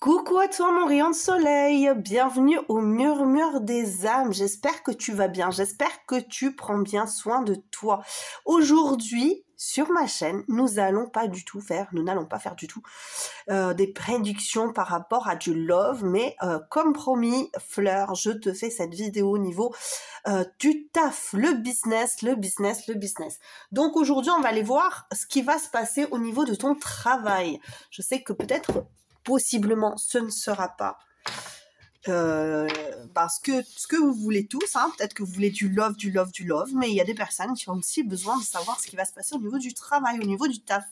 Coucou à toi mon rayon de soleil, bienvenue au murmure des âmes, j'espère que tu vas bien, j'espère que tu prends bien soin de toi. Aujourd'hui, sur ma chaîne, nous n'allons pas faire du tout des prédictions par rapport à du love, mais comme promis, Fleur, je te fais cette vidéo au niveau du taf, le business. Donc aujourd'hui, on va aller voir ce qui va se passer au niveau de ton travail. Je sais que peut-être possiblement ce ne sera pas parce que ce que vous voulez tous, hein, peut-être que vous voulez du love, mais il y a des personnes qui ont aussi besoin de savoir ce qui va se passer au niveau du travail, au niveau du taf.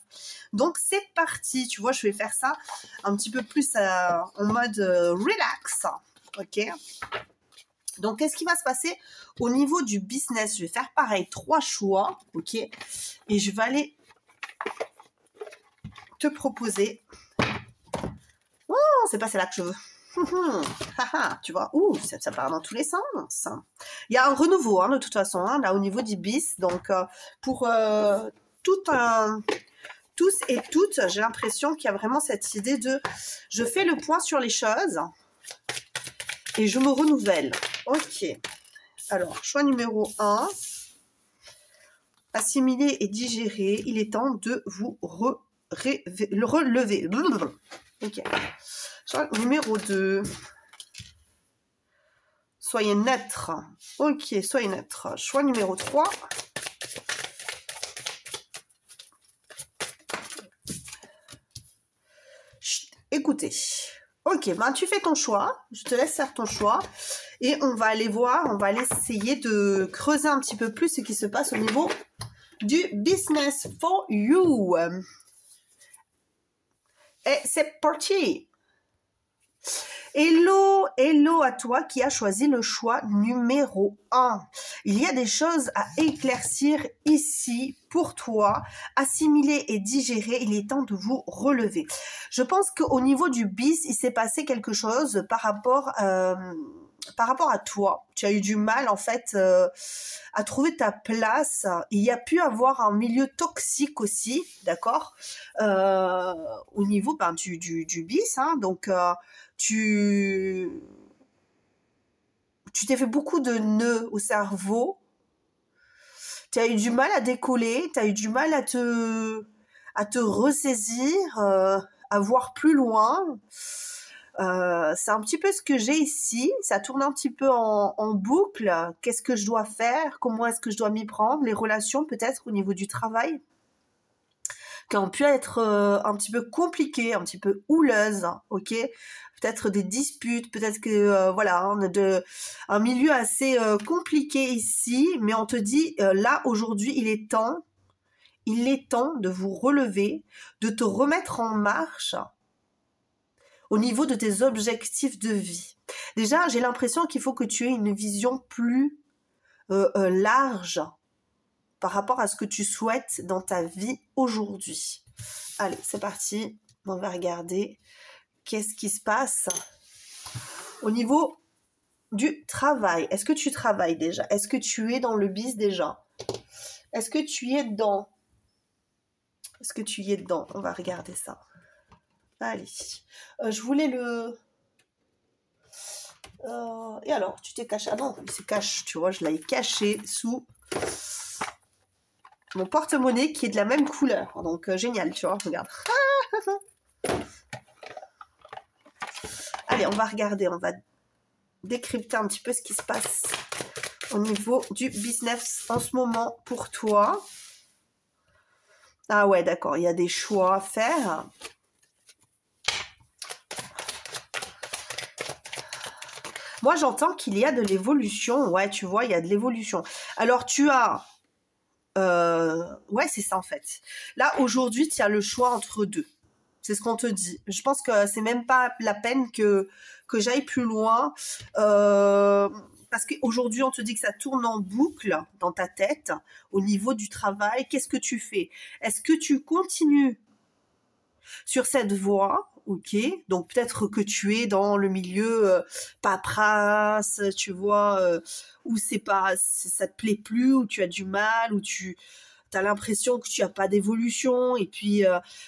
Donc c'est parti, tu vois, je vais faire ça un petit peu plus en mode relax, ok. Donc qu'est-ce qui va se passer au niveau du business? Je vais faire pareil, 3 choix, ok, et je vais aller te proposer. Oh, c'est pas celle-là que je veux. Tu vois, ça part dans tous les sens. Il y a un renouveau, hein, de toute façon, hein, là au niveau du bis. Donc, pour tous et toutes, j'ai l'impression qu'il y a vraiment cette idée de je fais le point sur les choses et je me renouvelle. Ok. Alors, choix numéro 1. Assimiler et digérer. Il est temps de vous relever. Ok. Choix numéro 2. Soyez neutre. Ok, soyez neutre. Choix numéro 3. Chut, écoutez. Ok, ben tu fais ton choix. Je te laisse faire ton choix. Et on va aller voir, on va aller essayer de creuser un petit peu plus ce qui se passe au niveau du business for you. Et c'est parti. Hello à toi qui as choisi le choix numéro 1. Il y a des choses à éclaircir ici pour toi, assimiler et digérer, il est temps de vous relever. Je pense qu'au niveau du bis, il s'est passé quelque chose par rapport à toi. Tu as eu du mal en fait à trouver ta place. Il y a pu avoir un milieu toxique aussi, d'accord, au niveau du bis, hein, donc tu t'es fait beaucoup de nœuds au cerveau, tu as eu du mal à décoller, tu as eu du mal à te ressaisir, à voir plus loin. C'est un petit peu ce que j'ai ici, ça tourne un petit peu en boucle. Qu'est-ce que je dois faire? Comment est-ce que je dois m'y prendre? Les relations peut-être au niveau du travail qui ont pu être un petit peu compliquées, un petit peu houleuses, ok, peut-être des disputes, peut-être que voilà, on a un milieu assez compliqué ici, mais on te dit là aujourd'hui il est temps de vous relever, de te remettre en marche au niveau de tes objectifs de vie. Déjà, j'ai l'impression qu'il faut que tu aies une vision plus large par rapport à ce que tu souhaites dans ta vie aujourd'hui. Allez, c'est parti. On va regarder qu'est-ce qui se passe au niveau du travail. Est-ce que tu travailles déjà? Est-ce que tu es dans le biz déjà? Est-ce que tu y es dedans? Est-ce que tu y es dedans? On va regarder ça. Allez. Je voulais le... Et alors, tu t'es caché? Ah non, il se cache, tu vois, je l'avais caché sous mon porte-monnaie qui est de la même couleur. Donc, génial, tu vois, regarde. Allez, on va regarder, on va décrypter un petit peu ce qui se passe au niveau du business en ce moment pour toi. Ah ouais, d'accord, il y a des choix à faire. Moi, j'entends qu'il y a de l'évolution. Ouais, tu vois, il y a de l'évolution. Alors, tu as... ouais, c'est ça, en fait. Là, aujourd'hui, tu as le choix entre deux. C'est ce qu'on te dit. Je pense que c'est même pas la peine que j'aille plus loin. Parce qu'aujourd'hui, on te dit que ça tourne en boucle dans ta tête au niveau du travail. Qu'est-ce que tu fais? Est-ce que tu continues sur cette voie? Ok, donc peut-être que tu es dans le milieu paperasse, tu vois, où ça te plaît plus, où tu as du mal, où tu as l'impression que tu n'as pas d'évolution, et puis,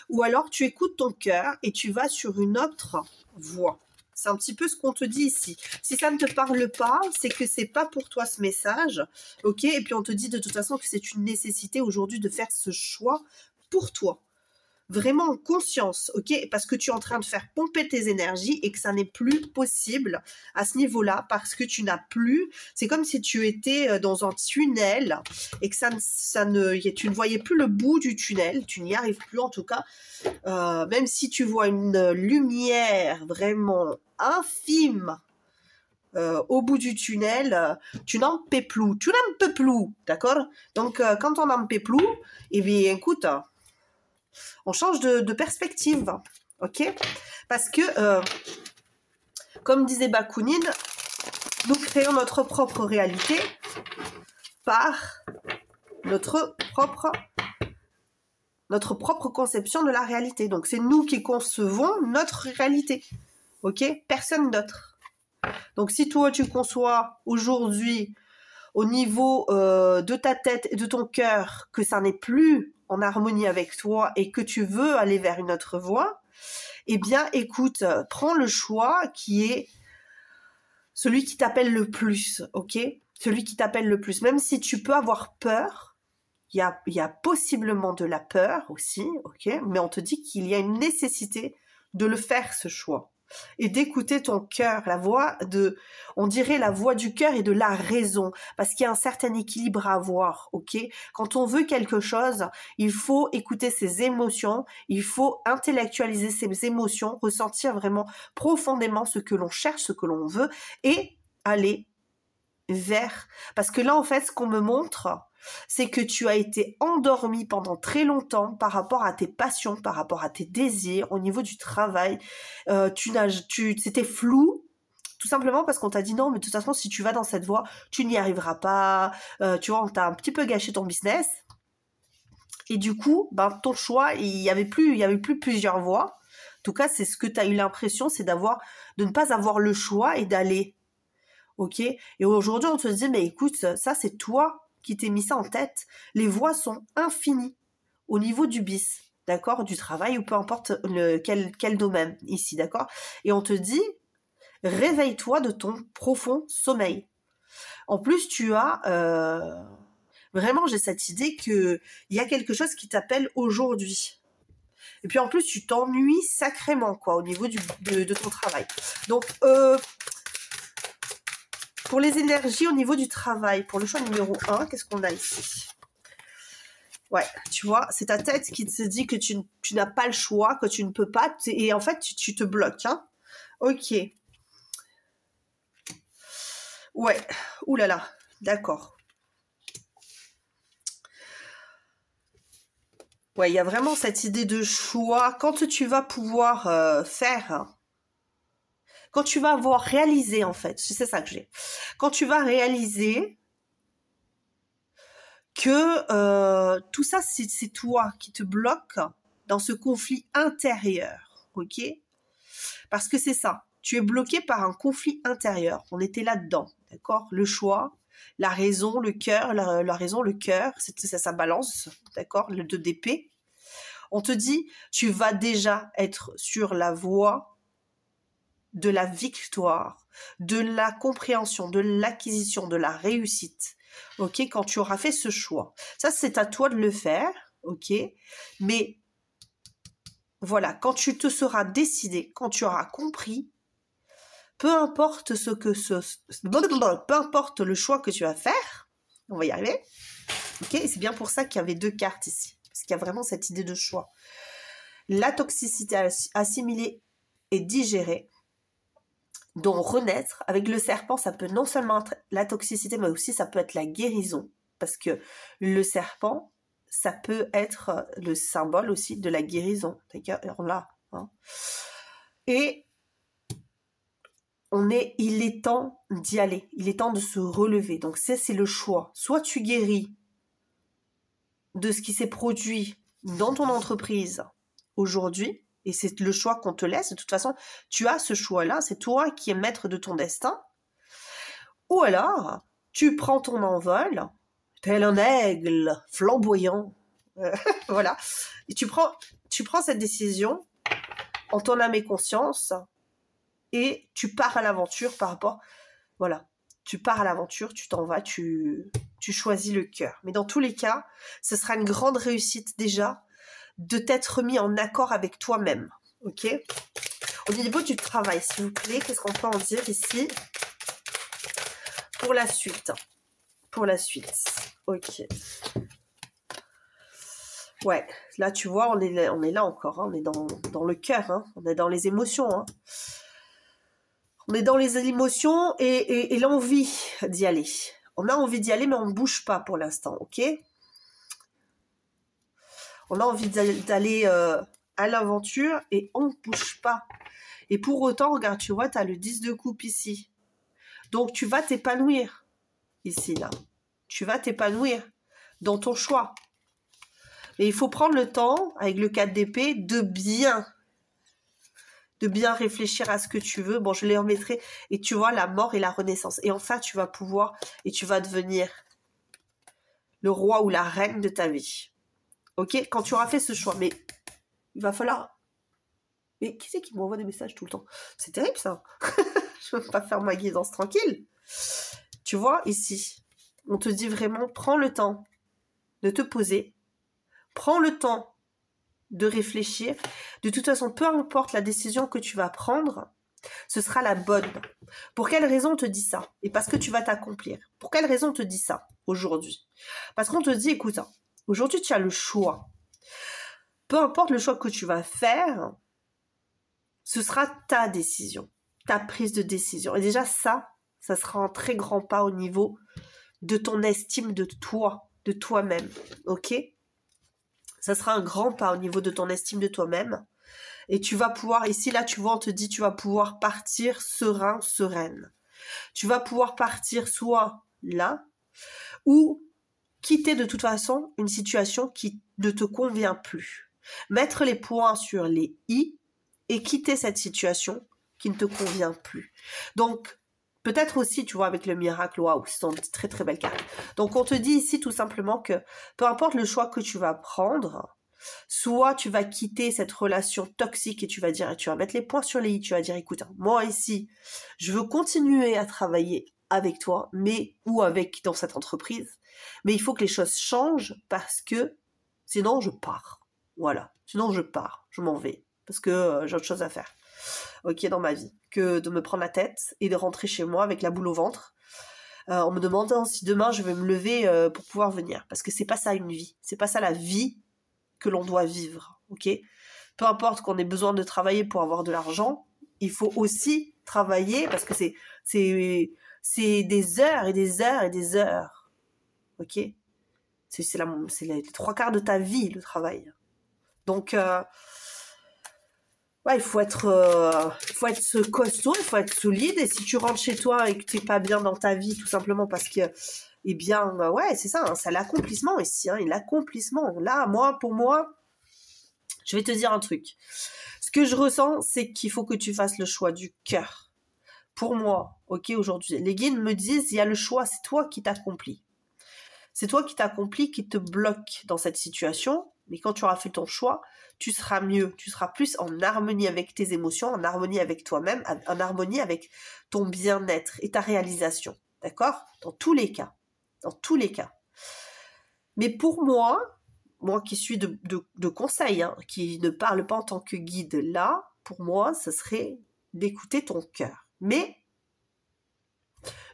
ou alors tu écoutes ton cœur et tu vas sur une autre voie. C'est un petit peu ce qu'on te dit ici. Si ça ne te parle pas, c'est que c'est pas pour toi ce message, ok? Et puis on te dit de toute façon que c'est une nécessité aujourd'hui de faire ce choix pour toi. Vraiment en conscience, ok? Parce que tu es en train de faire pomper tes énergies et que ça n'est plus possible à ce niveau-là parce que tu n'as plus... C'est comme si tu étais dans un tunnel et que tu ne voyais plus le bout du tunnel. Tu n'y arrives plus en tout cas. Même si tu vois une lumière vraiment infime au bout du tunnel, tu n'en peux plus. Tu n'en peux plus, d'accord? Donc, quand on n'en peut plus, eh bien, écoute... on change de perspective, ok? Parce que, comme disait Bakounine, nous créons notre propre réalité par notre propre conception de la réalité. Donc, c'est nous qui concevons notre réalité, ok? Personne d'autre. Donc, si toi, tu conçois aujourd'hui, au niveau de ta tête et de ton cœur, que ça n'est plus en harmonie avec toi et que tu veux aller vers une autre voie, eh bien, écoute, prends le choix qui est celui qui t'appelle le plus, ok? Celui qui t'appelle le plus. Même si tu peux avoir peur, il y a possiblement de la peur aussi, ok? Mais on te dit qu'il y a une nécessité de le faire, ce choix. Et d'écouter ton cœur, on dirait la voix du cœur et de la raison, parce qu'il y a un certain équilibre à avoir, ok? Quand on veut quelque chose, il faut écouter ses émotions, il faut intellectualiser ses émotions, ressentir vraiment profondément ce que l'on cherche, ce que l'on veut, et aller vers... Parce que là, en fait, ce qu'on me montre... c'est que tu as été endormi pendant très longtemps par rapport à tes passions, par rapport à tes désirs, au niveau du travail. C'était flou, tout simplement parce qu'on t'a dit non, mais de toute façon, si tu vas dans cette voie, tu n'y arriveras pas. Tu vois, on t'a un petit peu gâché ton business. Et du coup, ben, ton choix, il y avait plus plusieurs voies. En tout cas, c'est ce que tu as eu l'impression, c'est de ne pas avoir le choix et d'aller. Ok? Et aujourd'hui, on te dit, mais écoute, ça, c'est toi qui t'es mis ça en tête. Les voies sont infinies au niveau du bis, d'accord? Du travail ou peu importe quel domaine ici, d'accord? Et on te dit, réveille-toi de ton profond sommeil. En plus, tu as... vraiment, j'ai cette idée qu'il y a quelque chose qui t'appelle aujourd'hui. Et puis en plus, tu t'ennuies sacrément, quoi, au niveau de ton travail. Donc, pour les énergies au niveau du travail, pour le choix numéro 1, qu'est-ce qu'on a ici? Ouais, tu vois, c'est ta tête qui te dit que tu n'as pas le choix, que tu ne peux pas, et en fait, tu te bloques. Hein. Ok. Ouais, oulala, d'accord. Ouais, il y a vraiment cette idée de choix. Quand tu vas pouvoir faire... Quand tu vas avoir réalisé, en fait, c'est ça que j'ai. Quand tu vas réaliser que tout ça, c'est toi qui te bloque dans ce conflit intérieur, ok? Parce que c'est ça, tu es bloqué par un conflit intérieur. On était là-dedans, d'accord? Le choix, la raison, le cœur, la raison, le cœur, ça balance, d'accord? Le 2 d'épée. On te dit, tu vas déjà être sur la voie de la victoire, de la compréhension, de l'acquisition, de la réussite, ok, quand tu auras fait ce choix. Ça, c'est à toi de le faire, ok, mais voilà, quand tu te seras décidé, quand tu auras compris, peu importe peu importe le choix que tu vas faire, on va y arriver, ok, et c'est bien pour ça qu'il y avait 2 cartes ici, parce qu'il y a vraiment cette idée de choix. La toxicité assimilée et digérée, dont renaître. Avec le serpent, ça peut non seulement être la toxicité, mais aussi ça peut être la guérison. Parce que le serpent, ça peut être le symbole aussi de la guérison. D'accord, là. Hein. Et il est temps d'y aller. Il est temps de se relever. Donc c'est le choix. Soit tu guéris de ce qui s'est produit dans ton entreprise aujourd'hui, et c'est le choix qu'on te laisse. De toute façon, tu as ce choix-là. C'est toi qui es maître de ton destin. Ou alors, tu prends ton envol, tel un aigle flamboyant. Voilà. Et tu prends cette décision en ton âme et conscience et tu pars à l'aventure par rapport... Voilà. Tu pars à l'aventure, tu t'en vas, tu choisis le cœur. Mais dans tous les cas, ce sera une grande réussite déjà de t'être mis en accord avec toi-même. Ok? Au niveau du travail, s'il vous plaît, qu'est-ce qu'on peut en dire ici pour la suite? Pour la suite. Ok. Ouais, là tu vois, on est là encore, hein, on est dans le cœur, hein, on est dans les émotions. Hein. On est dans les émotions et l'envie d'y aller. On a envie d'y aller, mais on ne bouge pas pour l'instant, ok? On a envie d'aller à l'aventure et on ne bouge pas. Et pour autant, regarde, tu vois, tu as le 10 de coupe ici. Donc, tu vas t'épanouir ici, là. Tu vas t'épanouir dans ton choix. Mais il faut prendre le temps, avec le 4 d'épée, de bien réfléchir à ce que tu veux. Bon, je les remettrai. Et tu vois, la mort et la renaissance. Et enfin, tu vas pouvoir, et tu vas devenir le roi ou la reine de ta vie. Ok? Quand tu auras fait ce choix. Mais il va falloir... Mais qui c'est qui m'envoie des messages tout le temps? C'est terrible, ça. Je ne peux pas faire ma guidance tranquille. Tu vois, ici, on te dit vraiment, prends le temps de te poser. Prends le temps de réfléchir. De toute façon, peu importe la décision que tu vas prendre, ce sera la bonne. Pour quelle raison on te dit ça? Et parce que tu vas t'accomplir. Pour quelle raison on te dit ça aujourd'hui? Parce qu'on te dit, écoute, aujourd'hui tu as le choix. Peu importe le choix que tu vas faire, ce sera ta décision, ta prise de décision. Et déjà ça sera un très grand pas au niveau de ton estime de toi, de toi-même. Ok? Ça sera un grand pas au niveau de ton estime de toi-même. Et tu vas pouvoir, ici, là, tu vois, on te dit, tu vas pouvoir partir serein, sereine. Tu vas pouvoir partir soit là, ou quitter de toute façon une situation qui ne te convient plus. Mettre les points sur les i et quitter cette situation qui ne te convient plus. Donc, peut-être aussi, tu vois, avec le miracle, waouh, c'est une très très belle carte. Donc, on te dit ici tout simplement que peu importe le choix que tu vas prendre, soit tu vas quitter cette relation toxique et tu vas dire, tu vas mettre les points sur les i, tu vas dire, écoute, moi ici, je veux continuer à travailler avec toi, mais ou avec dans cette entreprise, mais il faut que les choses changent parce que sinon je pars. Voilà, sinon je pars, je m'en vais parce que j'ai autre chose à faire. Ok, dans ma vie, que de me prendre la tête et de rentrer chez moi avec la boule au ventre en me demandant si demain je vais me lever pour pouvoir venir. Parce que c'est pas ça une vie, c'est pas ça la vie que l'on doit vivre, ok? Peu importe qu'on ait besoin de travailler pour avoir de l'argent, il faut aussi travailler parce que c'est des heures et des heures et des heures, ok? C'est les 3/4 de ta vie, le travail. Donc, ouais, il faut être costaud, il faut être solide. Et si tu rentres chez toi et que tu n'es pas bien dans ta vie, tout simplement parce que, eh bien, ouais, c'est ça, hein, c'est l'accomplissement ici. Hein, et l'accomplissement, là, pour moi, je vais te dire un truc. Ce que je ressens, c'est qu'il faut que tu fasses le choix du cœur. Pour moi, ok, aujourd'hui, les guides me disent, il y a le choix, c'est toi qui t'accomplis. C'est toi qui t'accomplis, qui te bloque dans cette situation. Mais quand tu auras fait ton choix, tu seras mieux. Tu seras plus en harmonie avec tes émotions, en harmonie avec toi-même, en harmonie avec ton bien-être et ta réalisation. D'accord? Dans tous les cas. Dans tous les cas. Mais pour moi qui suis de conseil, hein, qui ne parle pas en tant que guide là, pour moi, ce serait d'écouter ton cœur. Mais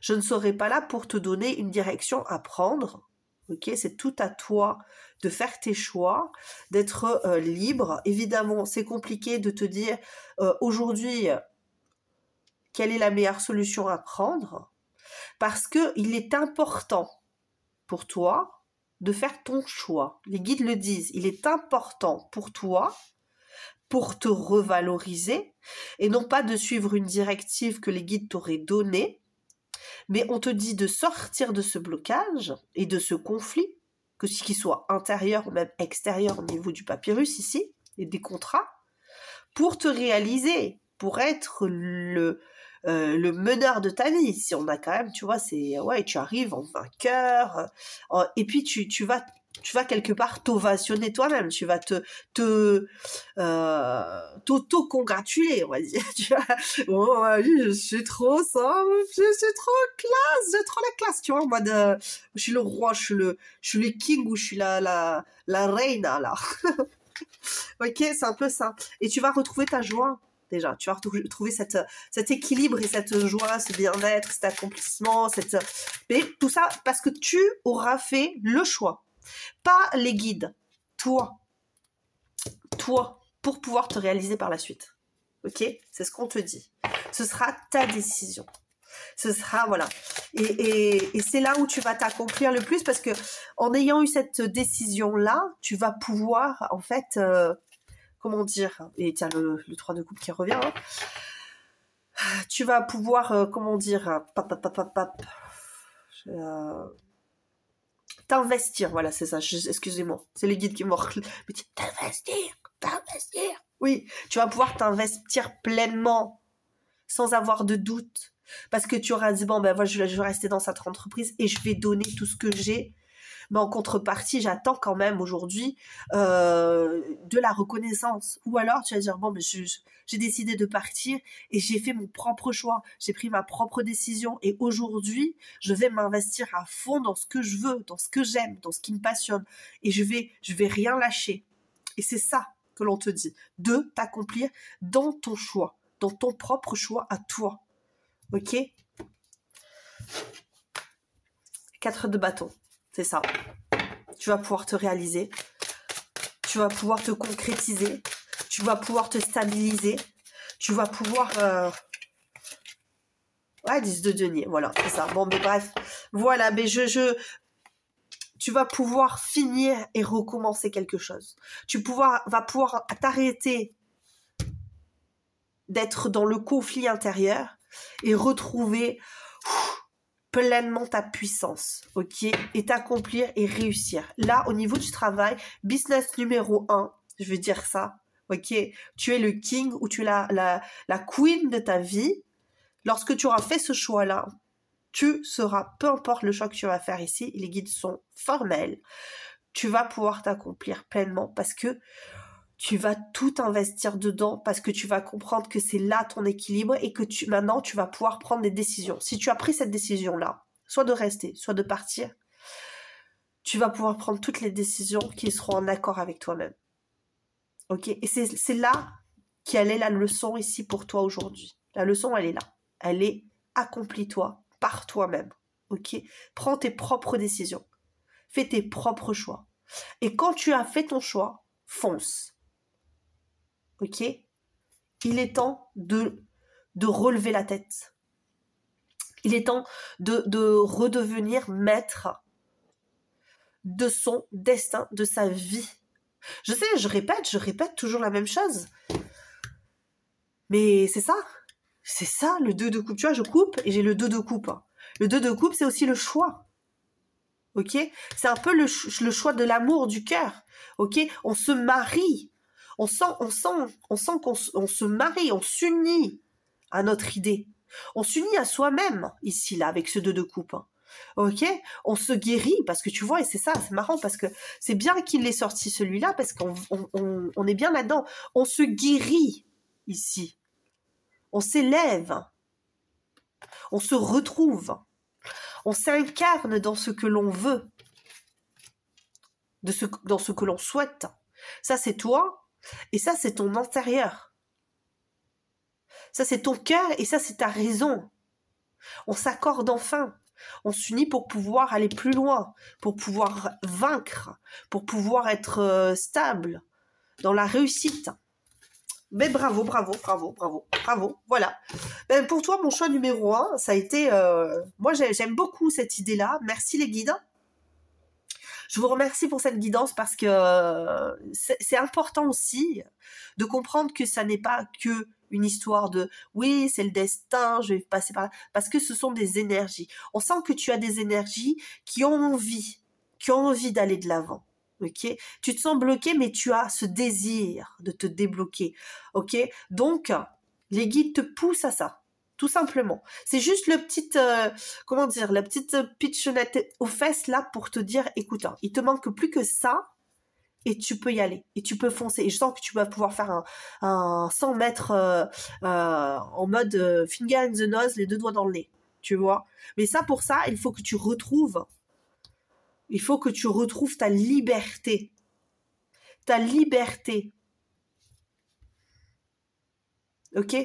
je ne serai pas là pour te donner une direction à prendre. Ok, c'est tout à toi de faire tes choix, d'être libre. Évidemment, c'est compliqué de te dire aujourd'hui quelle est la meilleure solution à prendre, parce que il est important pour toi de faire ton choix. Les guides le disent, il est important pour toi pour te revaloriser et non pas de suivre une directive que les guides t'auraient donnée. Mais on te dit de sortir de ce blocage et de ce conflit, que ce qui soit intérieur ou même extérieur au niveau du papyrus ici, et des contrats, pour te réaliser, pour être le meneur de ta vie. Si on a quand même, tu vois, c'est ouais, tu arrives en vainqueur, et puis tu vas quelque part t'ovationner toi-même, tu vas t'auto-congratuler, on va dire. Tu vois, oh, je suis trop simple, je suis trop classe, j'ai trop la classe, tu vois, en mode, je suis le roi, je suis le king, ou je suis la reina, là. Ok, c'est un peu ça. Et tu vas retrouver ta joie, déjà. Tu vas retrouver cet équilibre et cette joie, ce bien-être, cet accomplissement, mais tout ça parce que tu auras fait le choix. Pas les guides. Toi. Toi. Pour pouvoir te réaliser par la suite. Ok? C'est ce qu'on te dit. Ce sera ta décision. Ce sera, voilà. Et c'est là où tu vas t'accomplir le plus, parce que en ayant eu cette décision-là, tu vas pouvoir, en fait, comment dire, et tiens, le 3 de coupe qui revient, hein. Tu vas pouvoir, comment dire, t'investir, voilà, c'est ça, excusez-moi, c'est les guides qui m'ont mais t'investir, oui, tu vas pouvoir t'investir pleinement, sans avoir de doute, parce que tu auras dit, bon, ben voilà, je vais rester dans cette entreprise et je vais donner tout ce que j'ai, mais en contrepartie, j'attends quand même aujourd'hui de la reconnaissance. Ou alors, tu vas dire, bon, mais j'ai décidé de partir et j'ai fait mon propre choix. J'ai pris ma propre décision et aujourd'hui, je vais m'investir à fond dans ce que je veux, dans ce que j'aime, dans ce qui me passionne. Et je vais rien lâcher. Et c'est ça que l'on te dit, de t'accomplir dans ton choix, dans ton propre choix à toi. Ok ? 4 de bâton, c'est ça. Tu vas pouvoir te réaliser, tu vas pouvoir te concrétiser, tu vas pouvoir te stabiliser, tu vas pouvoir... Ouais, 10 de denier, voilà, c'est ça. Bon, mais bref, voilà, mais tu vas pouvoir finir et recommencer quelque chose. Vas pouvoir t'arrêter d'être dans le conflit intérieur et retrouver pleinement ta puissance, ok, et t'accomplir et réussir. Là, au niveau du travail, business numéro 1, je veux dire ça, ok, tu es le king ou tu es la queen de ta vie. Lorsque tu auras fait ce choix-là, tu seras, peu importe le choix que tu vas faire ici, les guides sont formels, tu vas pouvoir t'accomplir pleinement parce que tu vas tout investir dedans, parce que tu vas comprendre que c'est là ton équilibre et que maintenant tu vas pouvoir prendre des décisions. Si tu as pris cette décision-là, soit de rester, soit de partir, tu vas pouvoir prendre toutes les décisions qui seront en accord avec toi-même. Ok ? Et c'est là quelle est la leçon ici pour toi aujourd'hui. La leçon, elle est là. Elle est accomplis-toi par toi-même. Ok ? Prends tes propres décisions. Fais tes propres choix. Et quand tu as fait ton choix, fonce. Ok ? Il est temps de relever la tête. Il est temps de redevenir maître de son destin, de sa vie. Je sais, je répète toujours la même chose. Mais c'est ça. C'est ça, le 2 de coupe. Tu vois, je coupe et j'ai le 2 de coupe. Le 2 de coupe, c'est aussi le choix. Ok ? C'est un peu le choix de l'amour, du cœur. Ok ? On se marie. On sent qu'on se marie, on s'unit à notre idée. On s'unit à soi-même, ici, là, avec ce 2 de coupe. Ok ? On se guérit, parce que tu vois, et c'est ça, c'est marrant, parce que c'est bien qu'il ait sorti celui-là, parce qu'on est bien là-dedans. On se guérit, ici. On s'élève. On se retrouve. On s'incarne dans ce que l'on veut. Dans ce que l'on souhaite. Ça, c'est toi. Et ça, c'est ton intérieur. Ça, c'est ton cœur et ça, c'est ta raison. On s'accorde enfin. On s'unit pour pouvoir aller plus loin, pour pouvoir vaincre, pour pouvoir être stable dans la réussite. Mais bravo, voilà. Ben, pour toi, mon choix numéro 1, ça a été... moi, j'aime beaucoup cette idée-là. Merci les guides. Je vous remercie pour cette guidance parce que c'est important aussi de comprendre que ça n'est pas que une histoire de oui, c'est le destin, je vais passer par là, parce que ce sont des énergies. On sent que tu as des énergies qui ont envie d'aller de l'avant. Ok, tu te sens bloqué, mais tu as ce désir de te débloquer. Ok, donc les guides te poussent à ça. tout simplement. C'est juste le petit, comment dire, la petite pitchonnette aux fesses là pour te dire, écoute, hein, il te manque plus que ça et tu peux y aller et tu peux foncer. Et je sens que tu vas pouvoir faire un 100 mètres en mode finger in the nose, les deux doigts dans le nez, tu vois. Mais ça, pour ça, il faut que tu retrouves ta liberté. Ta liberté. Ok?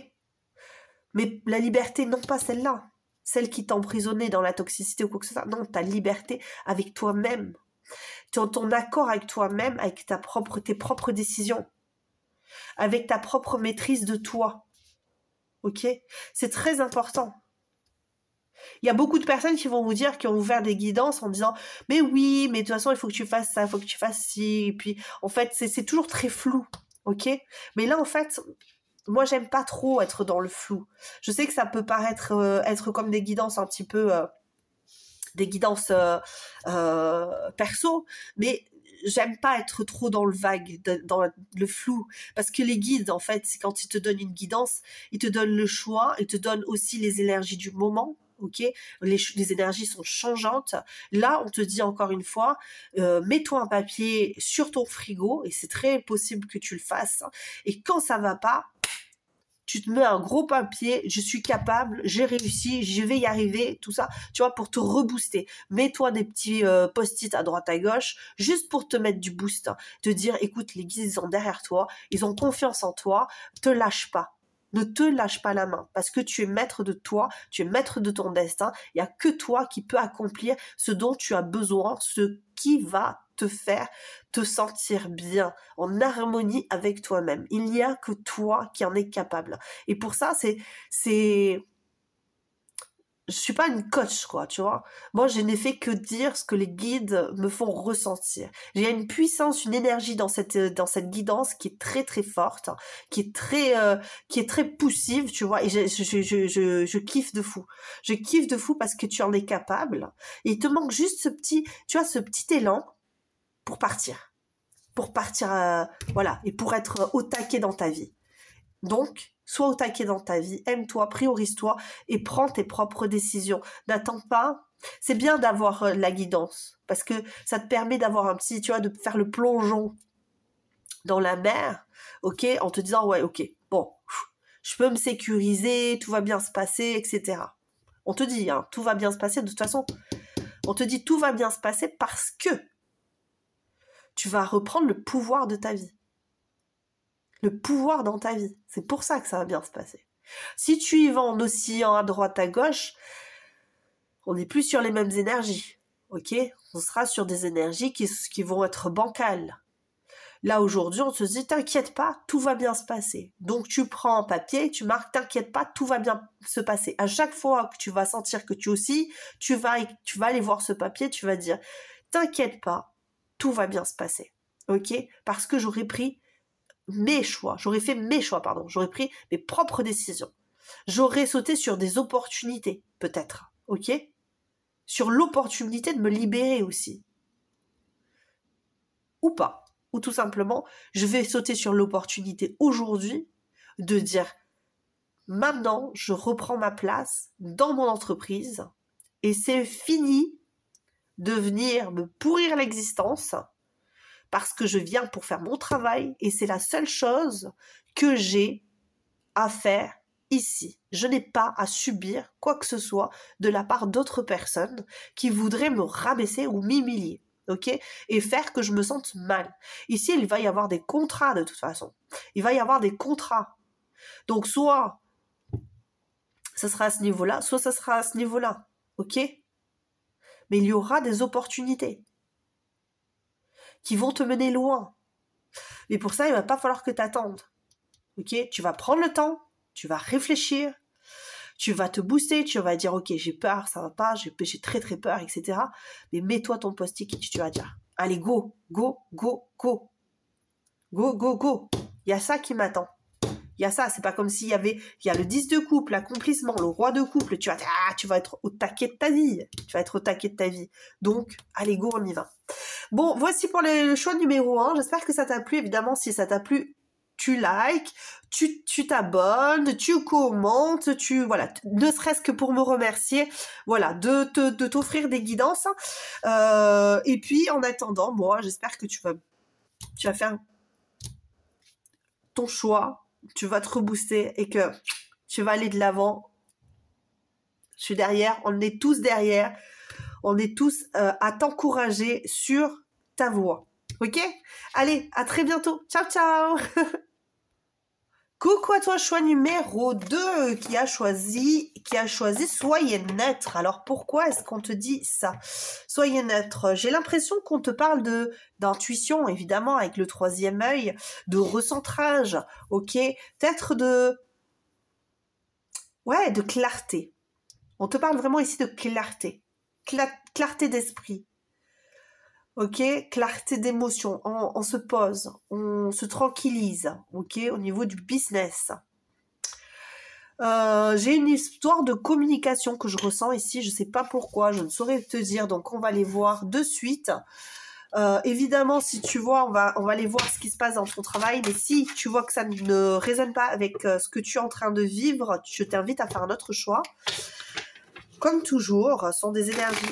Mais la liberté, non pas celle-là. Celle qui t'emprisonnait dans la toxicité ou quoi que ce soit. Non, ta liberté avec toi-même. Ton accord avec toi-même, avec tes propres décisions. Avec ta propre maîtrise de toi. Ok? C'est très important. Il y a beaucoup de personnes qui vont vous dire, qui ont ouvert des guidances en disant « Mais oui, mais de toute façon, il faut que tu fasses ça, il faut que tu fasses ci. » Et puis, en fait, c'est toujours très flou. Ok? Mais là, en fait... Moi, j'aime pas trop être dans le flou. Je sais que ça peut paraître être comme des guidances un petit peu... des guidances perso, mais j'aime pas être trop dans le vague, dans le flou. Parce que les guides, en fait, c'est quand ils te donnent une guidance, ils te donnent le choix, ils te donnent aussi les énergies du moment. Ok, les énergies sont changeantes. Là, on te dit encore une fois, mets-toi un papier sur ton frigo, et c'est très possible que tu le fasses. Et quand ça va pas, tu te mets un gros papier, je suis capable, j'ai réussi, je vais y arriver, tout ça, tu vois, pour te rebooster. Mets-toi des petits post-it à droite à gauche, juste pour te mettre du boost, hein. Te dire, écoute, les guides, ils sont derrière toi, ils ont confiance en toi, te lâche pas. Ne te lâche pas la main, parce que tu es maître de toi, tu es maître de ton destin, il n'y a que toi qui peux accomplir ce dont tu as besoin, ce qui va te faire te sentir bien, en harmonie avec toi-même. Il n'y a que toi qui en es capable. Et pour ça, je suis pas une coach, quoi, tu vois. Moi, je n'ai fait que dire ce que les guides me font ressentir. Il y a une puissance, une énergie dans cette guidance qui est très, très forte, qui est très poussive, tu vois, et je kiffe de fou. Je kiffe de fou parce que tu en es capable. Et il te manque juste ce petit élan pour partir. Voilà, et pour être au taquet dans ta vie. Donc, sois au taquet dans ta vie, aime-toi, priorise-toi et prends tes propres décisions. N'attends pas. C'est bien d'avoir la guidance parce que ça te permet d'avoir un petit, tu vois, de faire le plongeon dans la mer, ok, en te disant, ouais, ok, bon, je peux me sécuriser, tout va bien se passer, etc. On te dit, hein, tout va bien se passer, de toute façon, on te dit tout va bien se passer parce que tu vas reprendre le pouvoir de ta vie. Le pouvoir dans ta vie. C'est pour ça que ça va bien se passer. Si tu y vas en oscillant à droite, à gauche, on n'est plus sur les mêmes énergies. Ok ? On sera sur des énergies qui vont être bancales. Là, aujourd'hui, on se dit, t'inquiète pas, tout va bien se passer. Donc, tu prends un papier, tu marques, t'inquiète pas, tout va bien se passer. À chaque fois que tu vas sentir que tu oscilles, tu vas aller voir ce papier, tu vas dire, t'inquiète pas, tout va bien se passer. Ok ? Parce que j'aurais fait mes choix, j'aurais pris mes propres décisions. J'aurais sauté sur des opportunités, peut-être, ok ? Sur l'opportunité de me libérer aussi. Ou pas. Ou tout simplement, je vais sauter sur l'opportunité aujourd'hui de dire, maintenant, je reprends ma place dans mon entreprise et c'est fini de venir me pourrir l'existence parce que je viens pour faire mon travail et c'est la seule chose que j'ai à faire ici. Je n'ai pas à subir quoi que ce soit de la part d'autres personnes qui voudraient me rabaisser ou m'humilier, ok ? Et faire que je me sente mal. Ici, il va y avoir des contrats de toute façon. Il va y avoir des contrats. Donc, soit ça sera à ce niveau-là, soit ça sera à ce niveau-là, ok ? Mais il y aura des opportunités qui vont te mener loin. Mais pour ça, il va pas falloir que tu attendes. Ok ? Tu vas prendre le temps, tu vas réfléchir, tu vas te booster, tu vas dire ok, j'ai peur, ça va pas, j'ai très très peur, etc. Mais mets-toi ton post-it et tu vas dire allez, go, go, go, go. Go, go, go. Il y a ça qui m'attend. Il y a ça, c'est pas comme s'il y a le 10 de couple, l'accomplissement, le roi de couple, tu vas être au taquet de ta vie. Tu vas être au taquet de ta vie. Donc, allez, go, on y va. Bon, voici pour le choix numéro 1. J'espère que ça t'a plu. Évidemment, si ça t'a plu, tu likes, tu t'abonnes, tu commentes, voilà, ne serait-ce que pour me remercier, voilà, de t'offrir des guidances. Et puis, en attendant, moi, j'espère que tu vas faire ton choix, tu vas te rebooster et que tu vas aller de l'avant. Je suis derrière, on est tous derrière, on est tous à t'encourager sur ta voie. Ok? Allez, à très bientôt. Ciao, ciao. Coucou à toi, choix numéro 2 qui a choisi soyez neutre. Alors pourquoi est-ce qu'on te dit ça? Soyez neutre. J'ai l'impression qu'on te parle d'intuition, évidemment, avec le troisième œil, de recentrage, ok? Peut-être de clarté. On te parle vraiment ici de clarté. Clarté d'esprit. Ok, clarté d'émotion, on se pose, on se tranquillise, ok, au niveau du business. J'ai une histoire de communication que je ressens ici, je sais pas pourquoi, je ne saurais te dire, donc on va les voir de suite. Évidemment, si tu vois, on va aller voir ce qui se passe dans ton travail, mais si tu vois que ça ne résonne pas avec ce que tu es en train de vivre, je t'invite à faire un autre choix. Comme toujours, ce sont des énergies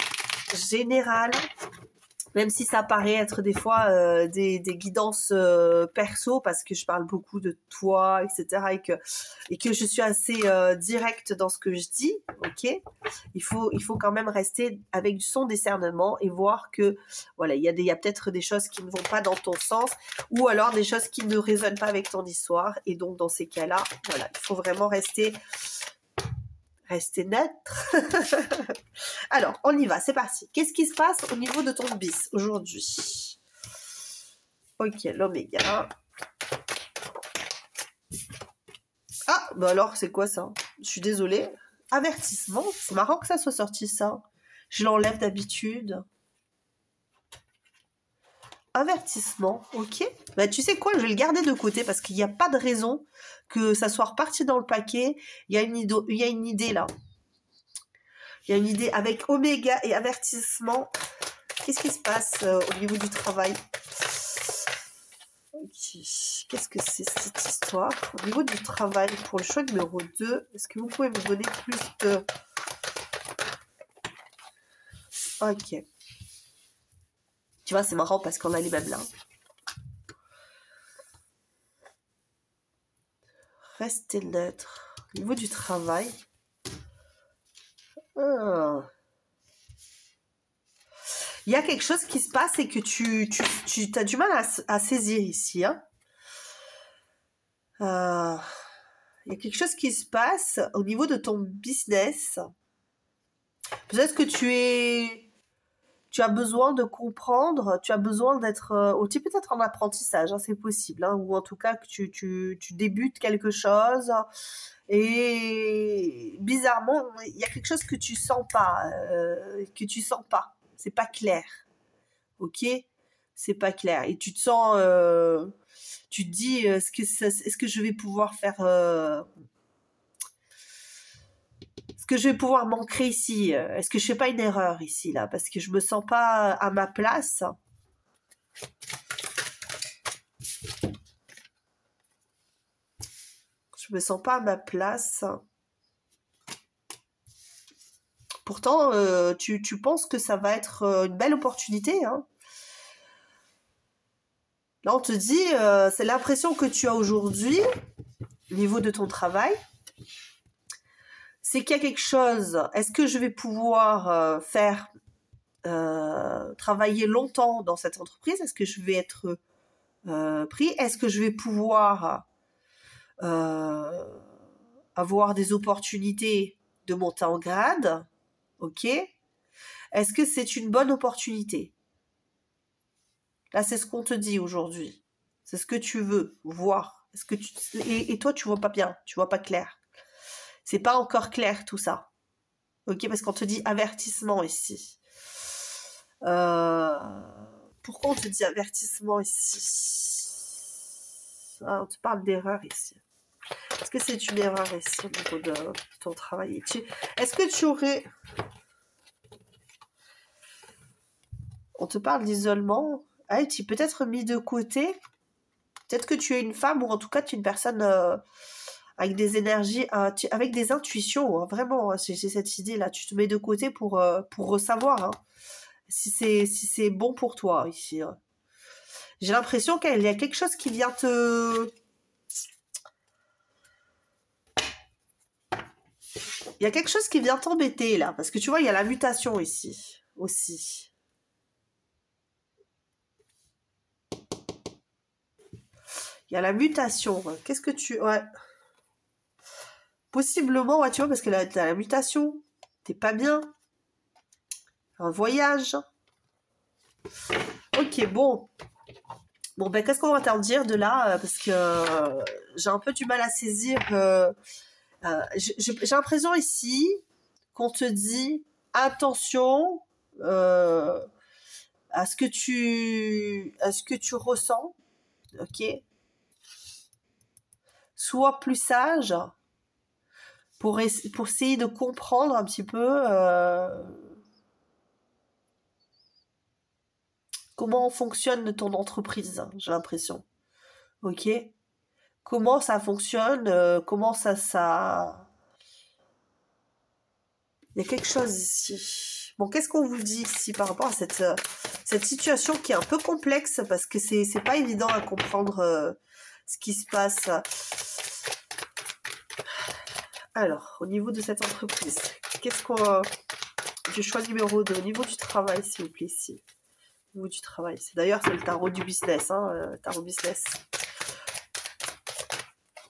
générales, même si ça paraît être des fois des guidances perso, parce que je parle beaucoup de toi, etc., et que je suis assez directe dans ce que je dis, ok. Il faut quand même rester avec son discernement et voir que voilà, il y a peut-être des choses qui ne vont pas dans ton sens, ou alors des choses qui ne résonnent pas avec ton histoire, et donc dans ces cas-là, voilà, il faut vraiment rester neutre. Alors, on y va, c'est parti. Qu'est-ce qui se passe au niveau de ton bis aujourd'hui? Ok, l'oméga. Ah, bah alors, c'est quoi ça? Je suis désolée. Avertissement, c'est marrant que ça soit sorti ça. Je l'enlève d'habitude. Avertissement, ok. Bah tu sais quoi, je vais le garder de côté parce qu'il n'y a pas de raison que ça soit reparti dans le paquet. Il y a une idée là. Il y a une idée avec oméga et avertissement. Qu'est-ce qui se passe au niveau du travail? Okay. Qu'est-ce que c'est cette histoire? Au niveau du travail, pour le choix numéro 2, est-ce que vous pouvez me donner plus de... Ok. Tu vois, c'est marrant parce qu'on a les mêmes là. Restez neutre. Au niveau du travail... Il y a quelque chose qui se passe et que tu as du mal à saisir ici. Hein. Il y a quelque chose qui se passe au niveau de ton business. Peut-être que tu as besoin de comprendre, tu as besoin d'être aussi peut-être en apprentissage, hein, c'est possible, hein, ou en tout cas que tu débutes quelque chose et bizarrement, il y a quelque chose que tu sens pas, c'est pas clair, ok? C'est pas clair et tu te sens, tu te dis, est-ce que je vais pouvoir faire... Est-ce que je vais pouvoir m'ancrer ici? Est-ce que je fais pas une erreur ici, là? Parce que je me sens pas à ma place. Je me sens pas à ma place. Pourtant, tu penses que ça va être une belle opportunité, hein? Là, on te dit, c'est l'impression que tu as aujourd'hui, au niveau de ton travail, c'est qu'il y a quelque chose. Est-ce que je vais pouvoir faire travailler longtemps dans cette entreprise? Est-ce que je vais être pris? Est-ce que je vais pouvoir avoir des opportunités de monter en grade? Ok. Est-ce que c'est une bonne opportunité? Là, c'est ce qu'on te dit aujourd'hui. C'est ce que tu veux voir. Est-ce que et toi, tu vois pas bien, tu vois pas clair. C'est pas encore clair tout ça. Ok, parce qu'on te dit avertissement ici. Pourquoi on te dit avertissement ici? On te parle d'erreur ici. Est-ce que c'est une erreur ici au niveau de ton travail? Est-ce que tu aurais... On te parle d'isolement. Ah, tu es peut-être mis de côté Peut-être que tu es une femme ou en tout cas tu es une personne avec des énergies, avec des intuitions, hein, vraiment. Hein, j'ai cette idée-là. Tu te mets de côté pour savoir hein, si c'est bon pour toi ici. Hein. J'ai l'impression qu'il y a quelque chose qui vient te... Il y a quelque chose qui vient t'embêter là. Parce que tu vois, il y a la mutation ici aussi. Il y a la mutation. Qu'est-ce que tu... Ouais. Possiblement, ouais, tu vois, parce que t'as la mutation. T'es pas bien. Un voyage. Ok, bon. Bon, ben, qu'est-ce qu'on va t'en dire de là parce que j'ai un peu du mal à saisir. J'ai l'impression ici qu'on te dit attention à ce que tu ressens. Ok. Sois plus sage pour essayer de comprendre un petit peu comment fonctionne ton entreprise, j'ai l'impression. Ok? Comment ça fonctionne, comment ça... Il y a quelque chose ici. Bon, qu'est-ce qu'on vous dit ici par rapport à cette situation qui est un peu complexe parce que c'est pas évident à comprendre ce qui se passe. Alors, au niveau de cette entreprise, qu'est-ce qu'on... Du choix numéro 2, au niveau du travail, s'il vous plaît, ici. Au niveau du travail. D'ailleurs, c'est le tarot du business, hein, tarot business.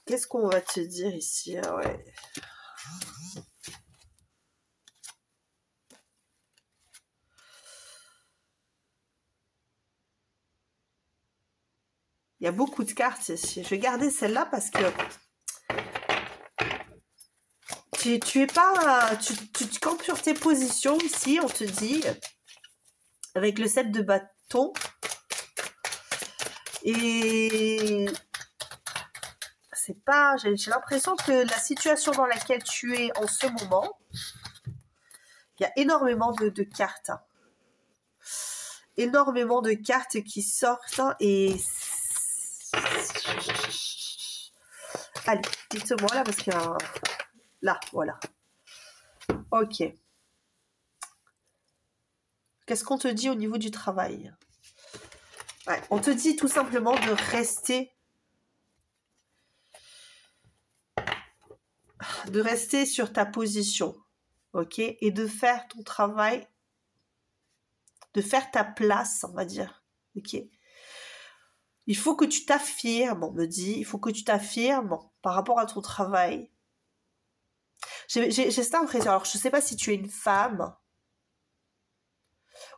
Qu'est-ce qu'on va te dire ici? Ah ouais. Il y a beaucoup de cartes ici. Je vais garder celle-là parce que tu es pas... Tu te campes sur tes positions ici, on te dit, avec le 7 de bâton. Et... c'est pas... J'ai l'impression que la situation dans laquelle tu es en ce moment, il y a énormément de cartes. Hein. Énormément de cartes qui sortent hein, et... Allez, dites-moi là parce que... Là, voilà. Ok. Qu'est-ce qu'on te dit au niveau du travail? Ouais, on te dit tout simplement de rester sur ta position, ok? Et de faire ton travail, de faire ta place, on va dire, ok? Il faut que tu t'affirmes, on me dit, il faut que tu t'affirmes par rapport à ton travail. J'ai cette impression, alors je ne sais pas si tu es une femme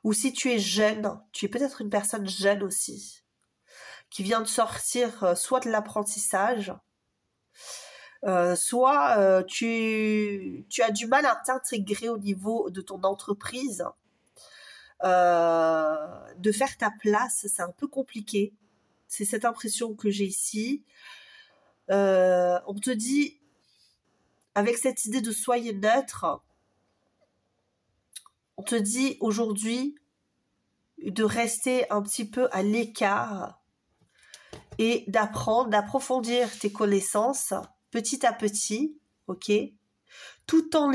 ou si tu es jeune, tu es peut-être une personne jeune aussi, qui vient de sortir soit de l'apprentissage, soit tu as du mal à t'intégrer au niveau de ton entreprise, de faire ta place, c'est un peu compliqué. C'est cette impression que j'ai ici. On te dit, avec cette idée de soyez neutre, on te dit aujourd'hui de rester un petit peu à l'écart et d'apprendre, d'approfondir tes connaissances petit à petit, ok, tout en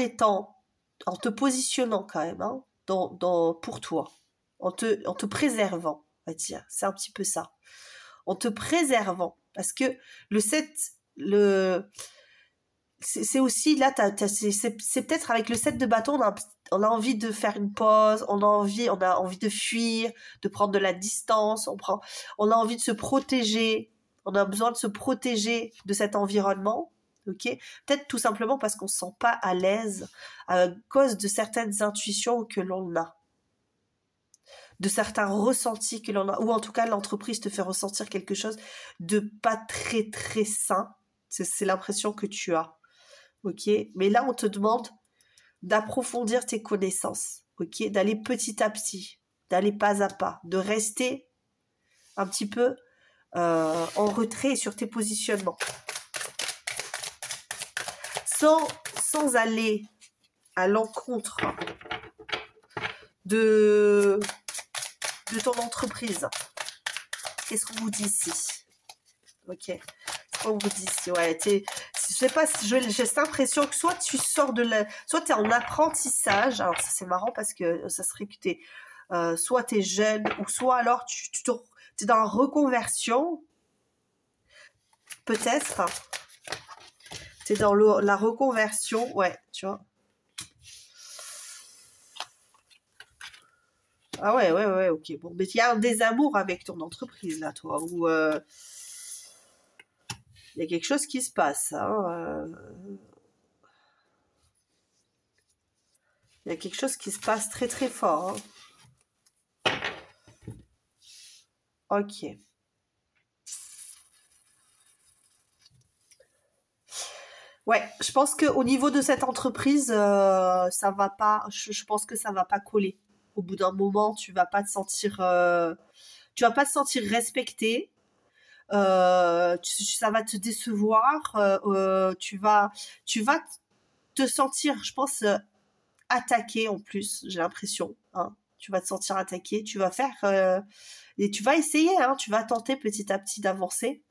te positionnant quand même, hein, pour toi, en te préservant, on va dire, c'est un petit peu ça, en te préservant, parce que le 7, c'est aussi, là, c'est peut-être avec le 7 de bâton, on a envie de faire une pause, on a envie de fuir, de prendre de la distance, on a envie de se protéger, on a besoin de se protéger de cet environnement, ok? Peut-être tout simplement parce qu'on ne se sent pas à l'aise à cause de certaines intuitions que l'on a, de certains ressentis que l'on a, ou en tout cas l'entreprise te fait ressentir quelque chose de pas très très sain, c'est l'impression que tu as. Ok, mais là on te demande d'approfondir tes connaissances, ok, d'aller petit à petit, d'aller pas à pas, de rester un petit peu en retrait sur tes positionnements, sans aller à l'encontre de ton entreprise. Qu'est-ce qu'on vous dit ici? Ok. C'est ce qu'on vous dit ici. Ouais, je sais pas, j'ai cette impression que soit tu sors soit tu es en apprentissage. Alors ça c'est marrant parce que ça serait que soit tu es jeune ou soit alors tu es dans la reconversion. Peut-être. Tu es dans la reconversion. Ouais, tu vois. Ah ouais, ouais, ouais, ok. Bon, mais il y a un désamour avec ton entreprise, là, toi, où il y a quelque chose qui se passe. Hein, il y a quelque chose qui se passe très, très fort. Hein. Ok. Ouais, je pense qu'au niveau de cette entreprise, ça va pas. Je pense que ça va pas coller. Au bout d'un moment, tu vas pas te sentir respecté. Ça va te décevoir. Tu vas te sentir, je pense, attaqué en plus. J'ai l'impression. Hein. Tu vas te sentir attaqué. Tu vas faire et tu vas essayer. Hein, tu vas tenter petit à petit d'avancer.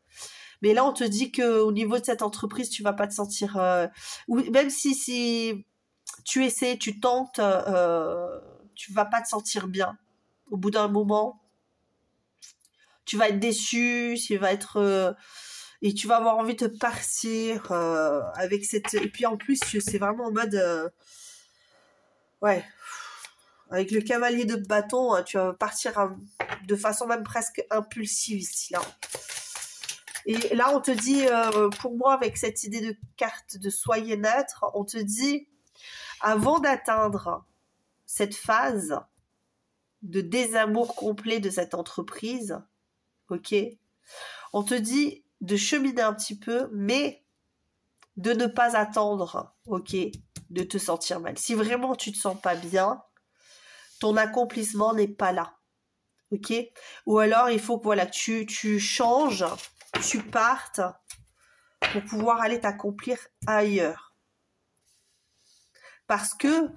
Mais là, on te dit que au niveau de cette entreprise, tu vas pas te sentir, ou même si tu essaies, tu tentes, tu vas pas te sentir bien. Au bout d'un moment, tu vas être déçu, et tu vas avoir envie de partir avec cette. Et puis en plus, c'est vraiment en mode, ouais, avec le cavalier de bâton, tu vas partir de façon même presque impulsive ici là. Et là, on te dit, pour moi, avec cette idée de carte de soyez neutre, on te dit, avant d'atteindre cette phase de désamour complet de cette entreprise, ok, on te dit de cheminer un petit peu, mais de ne pas attendre, ok, de te sentir mal. Si vraiment tu te sens pas bien, ton accomplissement n'est pas là, ok. Ou alors, il faut que voilà, tu changes, tu partes pour pouvoir aller t'accomplir ailleurs. Parce que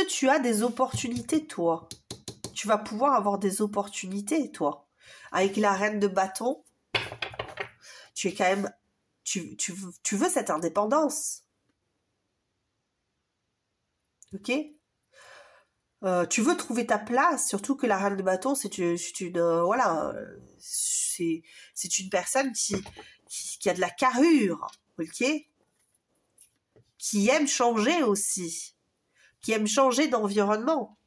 tu as des opportunités, toi. Tu vas pouvoir avoir des opportunités, toi. Avec la reine de bâton, tu es quand même... Tu veux cette indépendance. Ok. Tu veux trouver ta place, surtout que la reine de bâton, c'est une voilà, c'est une personne qui a de la carrure, ok, qui aime changer aussi, qui aime changer d'environnement.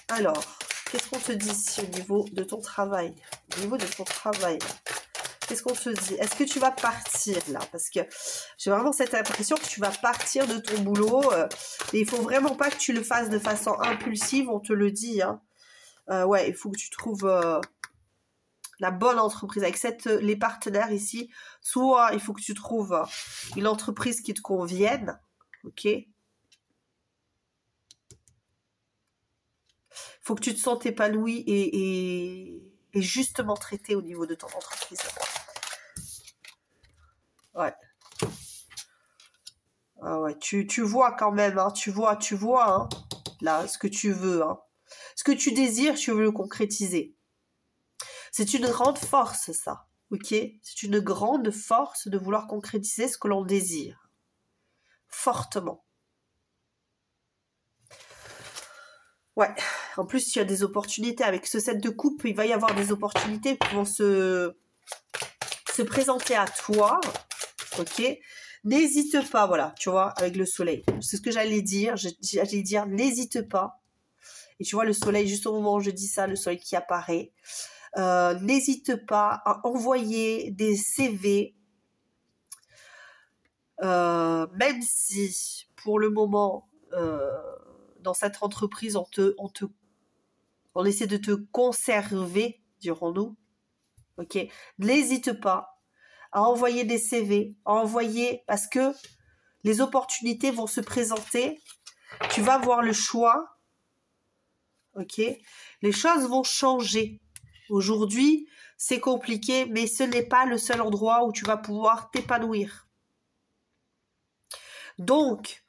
Alors, qu'est-ce qu'on te dit ici au niveau de ton travail? Au niveau de ton travail, qu'est-ce qu'on te dit? Est-ce que tu vas partir là? Parce que j'ai vraiment cette impression que tu vas partir de ton boulot. Et il faut vraiment pas que tu le fasses de façon impulsive, on te le dit. Hein. Ouais, il faut que tu trouves la bonne entreprise. Avec les partenaires ici, soit il faut que tu trouves une entreprise qui te convienne. Ok? Il faut que tu te sentes épanoui et justement traité au niveau de ton entreprise. Ouais. Ah ouais, tu vois quand même, hein, tu vois, hein, là, ce que tu veux, hein. Ce que tu désires, tu veux le concrétiser. C'est une grande force, ça, ok? C'est une grande force de vouloir concrétiser ce que l'on désire. Fortement. Ouais, en plus, tu as des opportunités. Avec ce set de coupe, il va y avoir des opportunités qui vont se présenter à toi, ok? N'hésite pas, voilà, tu vois, avec le soleil. C'est ce que j'allais dire. J'allais dire, n'hésite pas. Et tu vois le soleil, juste au moment où je dis ça, le soleil qui apparaît. N'hésite pas à envoyer des CV. Même si, pour le moment, dans cette entreprise, on essaie de te conserver, dirons-nous. Ok, n'hésite pas à envoyer des CV, parce que les opportunités vont se présenter. Tu vas avoir le choix. Ok, les choses vont changer. Aujourd'hui, c'est compliqué, mais ce n'est pas le seul endroit où tu vas pouvoir t'épanouir. Donc,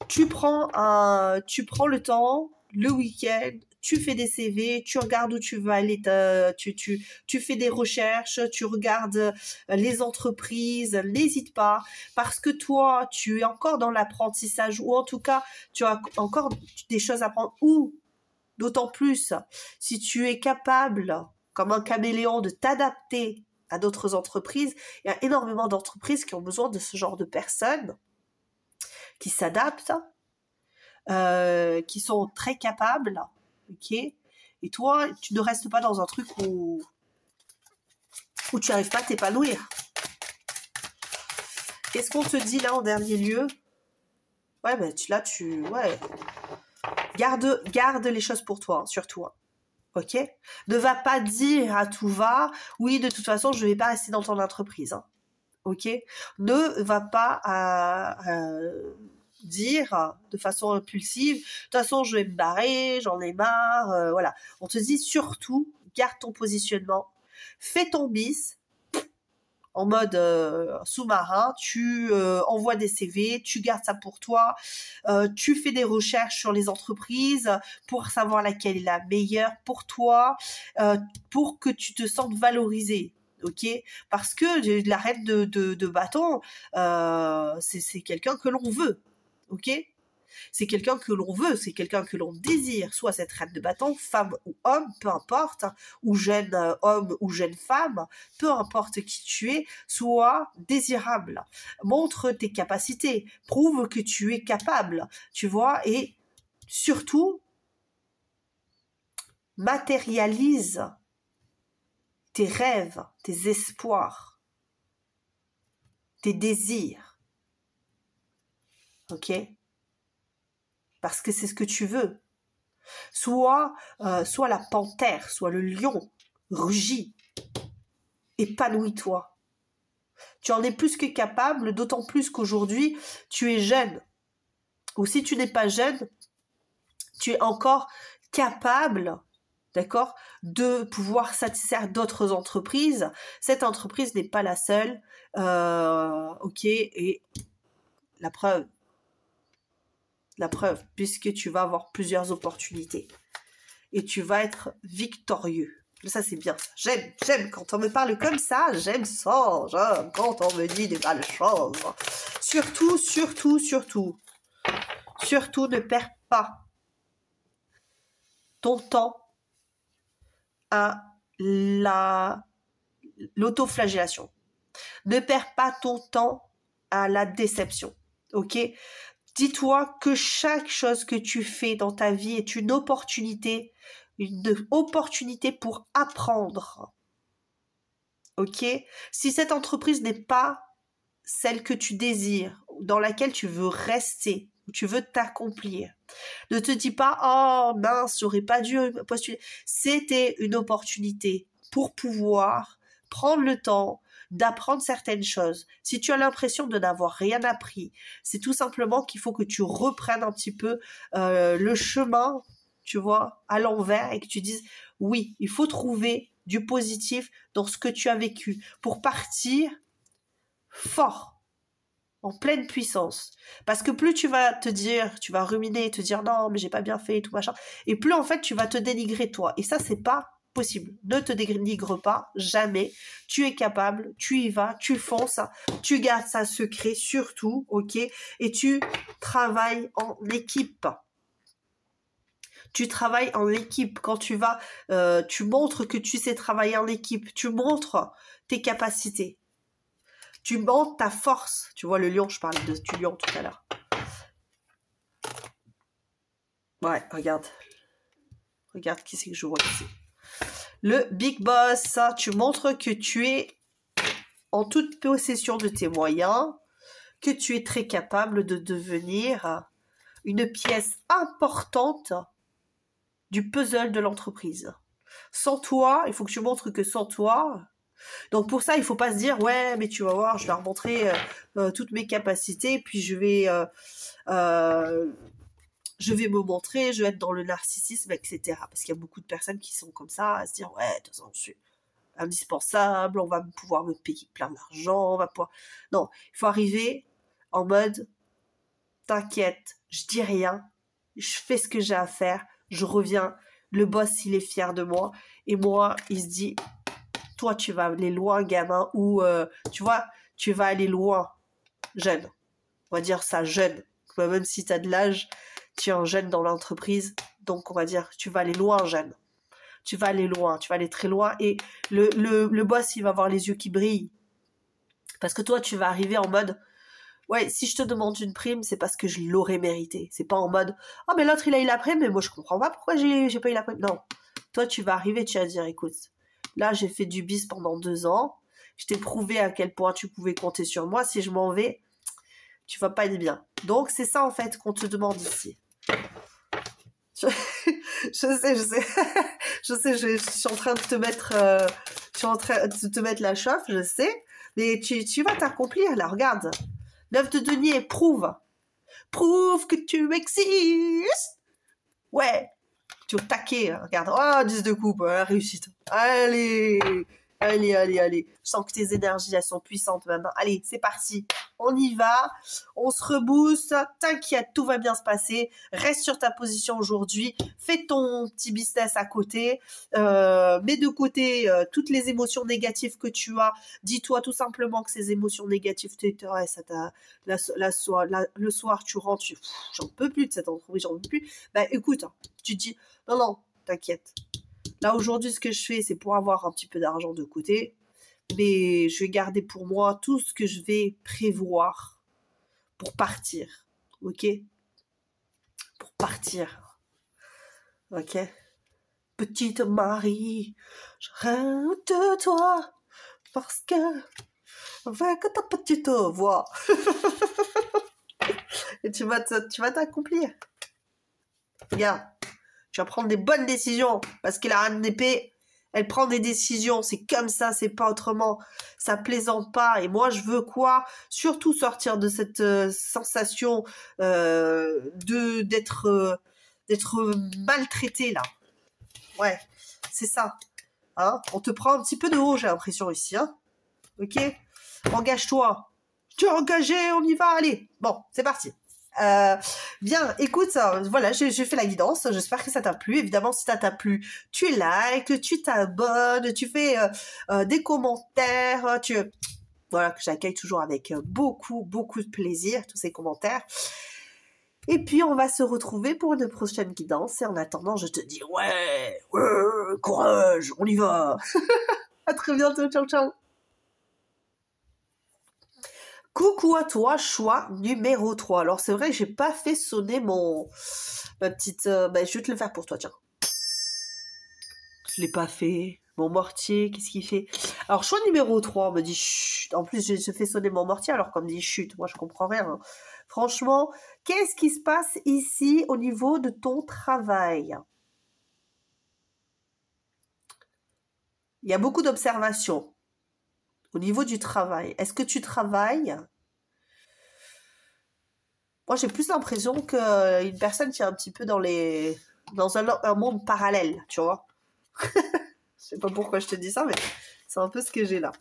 tu prends le temps, le week-end, tu fais des CV, tu regardes où tu vas aller, tu fais des recherches, tu regardes les entreprises, n'hésite pas, parce que toi, tu es encore dans l'apprentissage, ou en tout cas, tu as encore des choses à apprendre, ou d'autant plus, si tu es capable, comme un caméléon, de t'adapter à d'autres entreprises, il y a énormément d'entreprises qui ont besoin de ce genre de personnes qui s'adaptent, qui sont très capables, ok? Et toi, tu ne restes pas dans un truc où tu n'arrives pas à t'épanouir. Qu'est-ce qu'on te dit là en dernier lieu? Ouais, ben ouais. Garde les choses pour toi, hein, surtout. Hein. Ok? Ne va pas dire à tout va, oui, de toute façon, je ne vais pas rester dans ton entreprise. Hein. Ok? Ne va pas dire de façon impulsive, de toute façon, je vais me barrer, j'en ai marre, voilà. On te dit surtout, garde ton positionnement, fais ton bis, en mode sous-marin, tu envoies des CV, tu gardes ça pour toi, tu fais des recherches sur les entreprises pour savoir laquelle est la meilleure pour toi, pour que tu te sentes valorisé. Ok, parce que la reine de bâton, c'est quelqu'un que l'on veut. Ok, c'est quelqu'un que l'on veut, c'est quelqu'un que l'on désire, soit cette reine de bâton, femme ou homme, peu importe, ou jeune homme ou jeune femme, peu importe qui tu es, soit désirable. Montre tes capacités, prouve que tu es capable, tu vois, et surtout, matérialise tes rêves, tes espoirs, tes désirs. Ok ? Parce que c'est ce que tu veux. Soit la panthère, soit le lion, rugis, épanouis-toi. Tu en es plus que capable, d'autant plus qu'aujourd'hui, tu es jeune. Ou si tu n'es pas jeune, tu es encore capable, d'accord, de pouvoir satisfaire d'autres entreprises. Cette entreprise n'est pas la seule, ok, et la preuve, puisque tu vas avoir plusieurs opportunités. Et tu vas être victorieux. Ça, c'est bien. J'aime quand on me parle comme ça. J'aime ça. J'aime quand on me dit des belles choses. Surtout, ne perds pas ton temps à l'autoflagellation. Ne perds pas ton temps à la déception. Ok ? Dis-toi que chaque chose que tu fais dans ta vie est une opportunité pour apprendre. Ok ? Si cette entreprise n'est pas celle que tu désires, dans laquelle tu veux rester, où tu veux t'accomplir, ne te dis pas « Oh mince, j'aurais pas dû postuler ». C'était une opportunité pour pouvoir prendre le temps d'apprendre certaines choses. Si tu as l'impression de n'avoir rien appris, c'est tout simplement qu'il faut que tu reprennes un petit peu le chemin, tu vois, à l'envers et que tu dises oui, il faut trouver du positif dans ce que tu as vécu pour partir fort, en pleine puissance. Parce que plus tu vas te dire, tu vas ruminer, te dire non, mais j'ai pas bien fait, tout machin, et plus en fait tu vas te dénigrer toi. Et ça, c'est pas possible. Ne te dénigre pas, jamais. Tu es capable, tu y vas, tu fonces, tu gardes ça secret surtout, ok, et tu travailles en équipe. Tu travailles en équipe. Quand tu vas, tu montres que tu sais travailler en équipe. Tu montres tes capacités. Tu montres ta force. Tu vois le lion, je parlais du lion tout à l'heure. Ouais, regarde. Regarde qui c'est que je vois ici. Le Big Boss, tu montres que tu es en toute possession de tes moyens, que tu es très capable de devenir une pièce importante du puzzle de l'entreprise. Sans toi, il faut que tu montres que sans toi... Donc pour ça, il faut pas se dire « Ouais, mais tu vas voir, je vais leur montrer toutes mes capacités, puis je vais me montrer, je vais être dans le narcissisme, etc. » Parce qu'il y a beaucoup de personnes qui sont comme ça, à se dire « Ouais, de toute façon, je suis indispensable, on va pouvoir me payer plein d'argent, on va pouvoir... » Non, il faut arriver en mode « T'inquiète, je dis rien, je fais ce que j'ai à faire, je reviens, le boss, il est fier de moi, et moi, il se dit, toi, tu vas aller loin, gamin, ou, tu vois, tu vas aller loin, jeune. On va dire ça, jeune. Même si tu as de l'âge, tu es un jeune dans l'entreprise, donc on va dire, tu vas aller loin, jeune. Tu vas aller loin, tu vas aller très loin, et le boss, il va avoir les yeux qui brillent. Parce que toi, tu vas arriver en mode, ouais, si je te demande une prime, c'est parce que je l'aurais mérité. C'est pas en mode, ah, mais l'autre, il a eu la prime, mais moi, je comprends pas pourquoi j'ai pas eu la prime. Non. Toi, tu vas arriver, tu vas dire, écoute, là, j'ai fait du bis pendant 2 ans. Je t'ai prouvé à quel point tu pouvais compter sur moi. Si je m'en vais, tu vas pas être bien. Donc, c'est ça, en fait, qu'on te demande ici. Je sais. Je suis en train de te mettre, je suis en train de te mettre la chauffe, je sais. Mais tu vas t'accomplir, là, regarde. 9 de denier, prouve. Prouve que tu existes. Ouais. Tu es au taquet, regarde. Oh, 10 de coupe, réussite. Allez. Allez. Je sens que tes énergies, elles sont puissantes maintenant. Allez, c'est parti. On y va. On se rebooste. T'inquiète, tout va bien se passer. Reste sur ta position aujourd'hui. Fais ton petit business à côté. Mets de côté toutes les émotions négatives que tu as. Dis-toi tout simplement que ces émotions négatives, ouais, ça t'a, le soir, tu rentres, j'en peux plus de cette entreprise, j'en peux plus. Bah écoute, tu te dis, non, t'inquiète. Là, aujourd'hui, ce que je fais, c'est pour avoir un petit peu d'argent de côté. Mais je vais garder pour moi tout ce que je vais prévoir pour partir. Ok? Pour partir. Ok? Petite Marie, je rêve de toi. Parce que, avec ta petite voix, et tu vas t'accomplir. Regarde. Tu vas prendre des bonnes décisions. Parce que la reine d'épée, elle prend des décisions. C'est comme ça, c'est pas autrement. Ça plaisante pas. Et moi, je veux quoi? Surtout sortir de cette sensation d'être maltraité, là. Ouais, c'est ça. Hein, on te prend un petit peu de haut, j'ai l'impression, ici. Hein, ok? Engage-toi. Tu es engagé, on y va, allez. Bon, c'est parti. Bien, écoute, voilà, j'ai fait la guidance, j'espère que ça t'a plu. Évidemment, si ça t'a plu, tu likes, tu t'abonnes, tu fais des commentaires, voilà, que j'accueille toujours avec beaucoup de plaisir, tous ces commentaires. Et puis, on va se retrouver pour une prochaine guidance. Et en attendant, je te dis, ouais, courage, on y va. À très bientôt, ciao. Coucou à toi, choix numéro 3. Alors c'est vrai que j'ai pas fait sonner ma petite... je vais te le faire pour toi, tiens. Je l'ai pas fait. Mon mortier, qu'est-ce qu'il fait? Alors choix numéro 3, on me dit chut. En plus, je fais sonner mon mortier alors qu'on me dit chut. Moi, je comprends rien. Hein. Franchement, qu'est-ce qui se passe ici au niveau de ton travail? Il y a beaucoup d'observations au niveau du travail. Est-ce que tu travailles? Moi, j'ai plus l'impression qu'une personne qui est un petit peu dans un monde parallèle, tu vois. Je sais pas pourquoi je te dis ça, mais c'est un peu ce que j'ai là.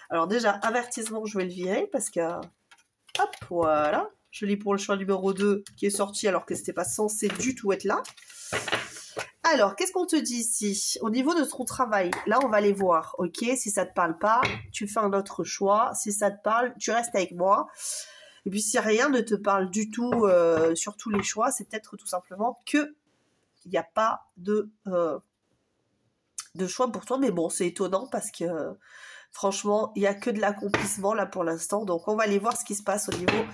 Alors déjà, avertissement, je vais le virer parce que... Hop, voilà. Je lis pour le choix numéro 2 qui est sorti alors que c'était pas censé du tout être là. Alors, qu'est-ce qu'on te dit ici? Au niveau de ton travail, là, on va aller voir, ok? Si ça te parle pas, tu fais un autre choix. Si ça te parle, tu restes avec moi. Et puis, si rien ne te parle du tout sur tous les choix, c'est peut-être tout simplement qu'il n'y a pas de choix pour toi. Mais bon, c'est étonnant parce que, franchement, il n'y a que de l'accomplissement là pour l'instant. Donc, on va aller voir ce qui se passe au niveau...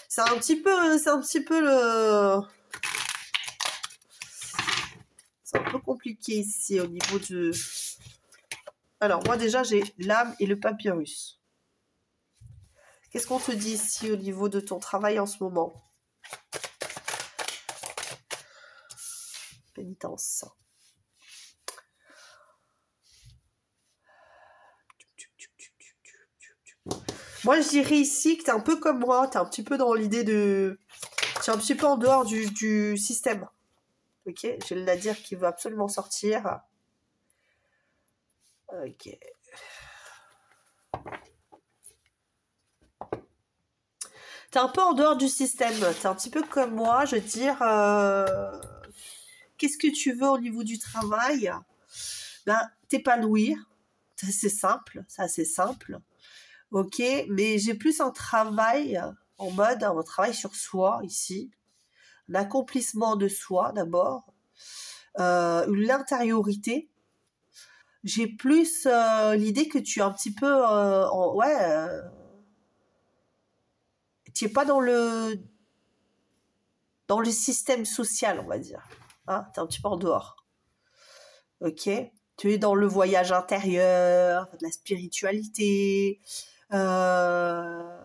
C'est un petit peu le... C'est un peu compliqué ici au niveau de... Alors, moi déjà, j'ai l'âme et le papyrus. Qu'est-ce qu'on te dit ici au niveau de ton travail en ce moment? Pénitence. Moi, je dirais ici que t'es un peu comme moi. T'es un petit peu dans l'idée de... T'es un petit peu en dehors du système. Ok, j'ai le Nadir qui veut absolument sortir. Ok. T'es un peu en dehors du système. T'es un petit peu comme moi, je veux dire... qu'est-ce que tu veux au niveau du travail? Ben, t'épanouir. C'est simple, ça c'est simple. Ok, mais j'ai plus un travail en mode, un travail sur soi ici. L'accomplissement de soi d'abord. L'intériorité. J'ai plus l'idée que tu es un petit peu... tu n'es pas dans le système social, on va dire. Hein, tu es un petit peu en dehors. Ok, tu es dans le voyage intérieur, de la spiritualité,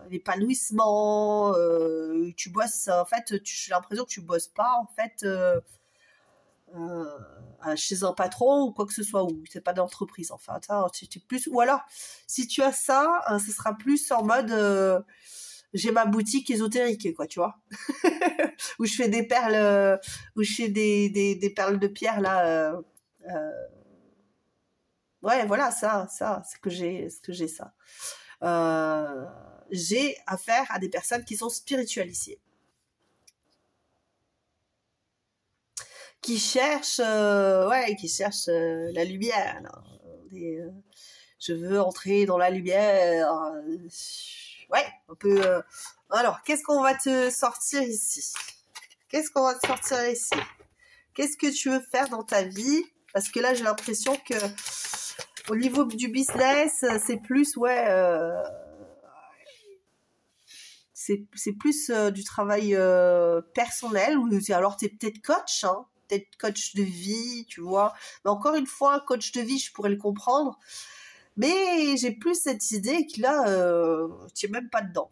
l'épanouissement. Tu bosses, en fait, j'ai l'impression que tu bosses pas, en fait, chez un patron ou quoi que ce soit, ou c'est pas d'entreprise, enfin, tu plus. Ou alors, si tu as ça, ce sera plus en mode j'ai ma boutique ésotérique, quoi, tu vois, où je fais des perles, où je fais des perles de pierre là. Ouais, voilà, ça, c'est que j'ai ça. J'ai affaire à des personnes qui sont spiritualisées, qui cherchent, la lumière. Là. Je veux entrer dans la lumière. Ouais, on peut. Alors, qu'est-ce qu'on va te sortir ici? Qu'est-ce qu'on va te sortir ici? Qu'est-ce que tu veux faire dans ta vie? Parce que là, j'ai l'impression que au niveau du business, c'est plus, c'est plus du travail personnel. Ou alors, tu es peut-être coach, hein, peut-être coach de vie, tu vois. Mais encore une fois, coach de vie, je pourrais le comprendre. Mais j'ai plus cette idée que là, tu n'es même pas dedans.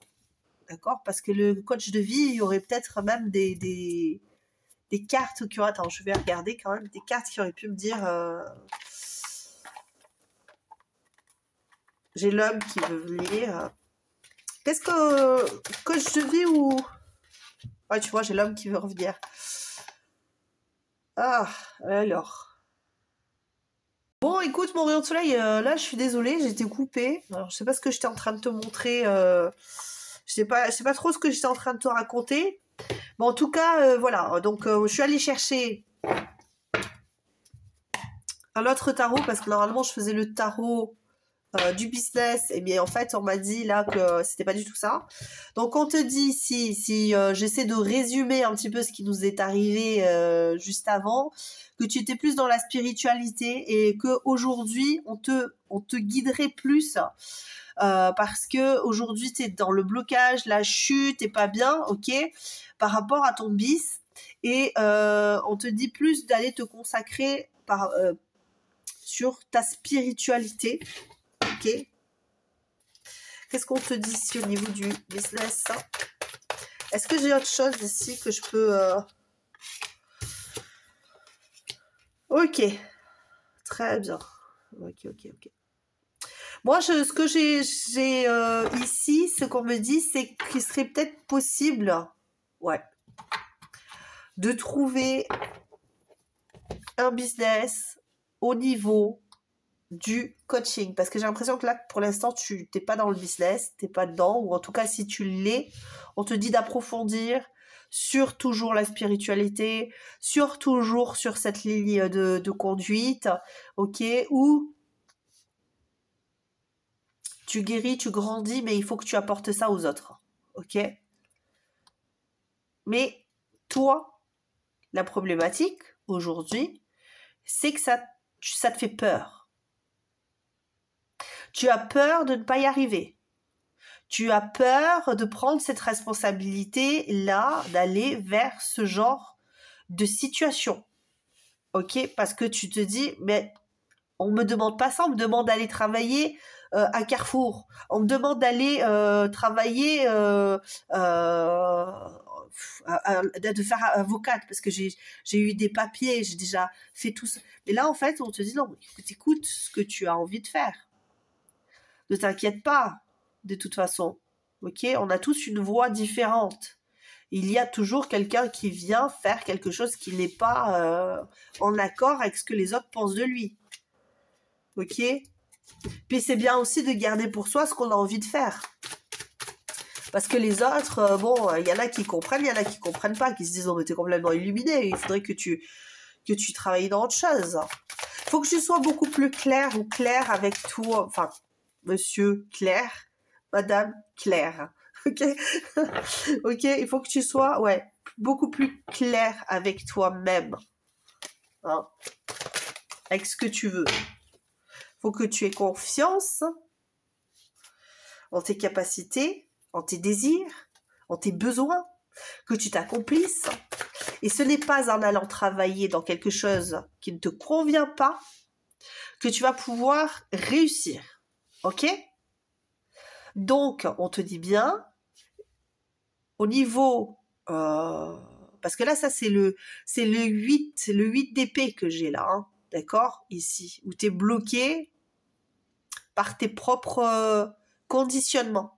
D'accord? Parce que le coach de vie, il y aurait peut-être même des cartes qui auraient... Attends, je vais regarder quand même des cartes qui auraient pu me dire... J'ai l'homme qui veut venir. Qu'est-ce que... Coach de vie ou... Ouais, tu vois, j'ai l'homme qui veut revenir. Ah, alors... Bon, écoute, mon rayon de soleil, là, je suis désolée, j'ai été coupée. Alors, je sais pas ce que j'étais en train de te montrer. Je sais pas trop ce que j'étais en train de te raconter. Mais en tout cas, voilà. Donc, je suis allée chercher un autre tarot parce que normalement, je faisais le tarot du business. Et bien, en fait, on m'a dit là que c'était pas du tout ça. Donc, on te dit si j'essaie de résumer un petit peu ce qui nous est arrivé juste avant, que tu étais plus dans la spiritualité et que aujourd'hui, on te guiderait plus. Parce que aujourd'hui tu es dans le blocage, la chute, t'es pas bien, ok, par rapport à ton bis, et on te dit plus d'aller te consacrer sur ta spiritualité, ok. Qu'est-ce qu'on te dit ici au niveau du business? Est-ce que j'ai autre chose ici que je peux... Ok, très bien. Ok. Moi, ce que j'ai ici, ce qu'on me dit, c'est qu'il serait peut-être possible, de trouver un business au niveau du coaching. Parce que j'ai l'impression que là, pour l'instant, tu n'es pas dans le business, tu n'es pas dedans, ou en tout cas, si tu l'es, on te dit d'approfondir sur toujours la spiritualité, toujours sur cette ligne de conduite, ok, ou tu guéris, tu grandis, mais il faut que tu apportes ça aux autres. Ok? Mais toi, la problématique aujourd'hui, c'est que ça te fait peur. Tu as peur de ne pas y arriver. Tu as peur de prendre cette responsabilité-là, d'aller vers ce genre de situation. Ok? Parce que tu te dis, mais on me demande pas ça, on me demande d'aller travailler à Carrefour. On me demande d'aller travailler de faire avocate parce que j'ai eu des papiers, j'ai déjà fait tout ça. Mais là, en fait, on te dit non, écoute ce que tu as envie de faire. Ne t'inquiète pas, de toute façon. Ok, on a tous une voix différente. Il y a toujours quelqu'un qui vient faire quelque chose qui n'est pas en accord avec ce que les autres pensent de lui. Ok? Puis c'est bien aussi de garder pour soi ce qu'on a envie de faire. Parce que les autres, il y en a qui comprennent, il y en a qui comprennent pas, qui se disent, oh mais t'es complètement illuminé, il faudrait que tu que tu travailles dans autre chose. Il faut que tu sois beaucoup plus clair ou claire avec toi. Enfin, monsieur Claire, madame Claire. Ok. Ok, il faut que tu sois, ouais, beaucoup plus clair avec toi-même. Hein, avec ce que tu veux. Il faut que tu aies confiance en tes capacités, en tes désirs, en tes besoins, que tu t'accomplisses. Et ce n'est pas en allant travailler dans quelque chose qui ne te convient pas que tu vas pouvoir réussir. Ok? Donc, on te dit bien, au niveau... parce que là, ça, c'est le 8 d'épée que j'ai là, hein, d'accord? Ici, où tu es bloqué par tes propres conditionnements.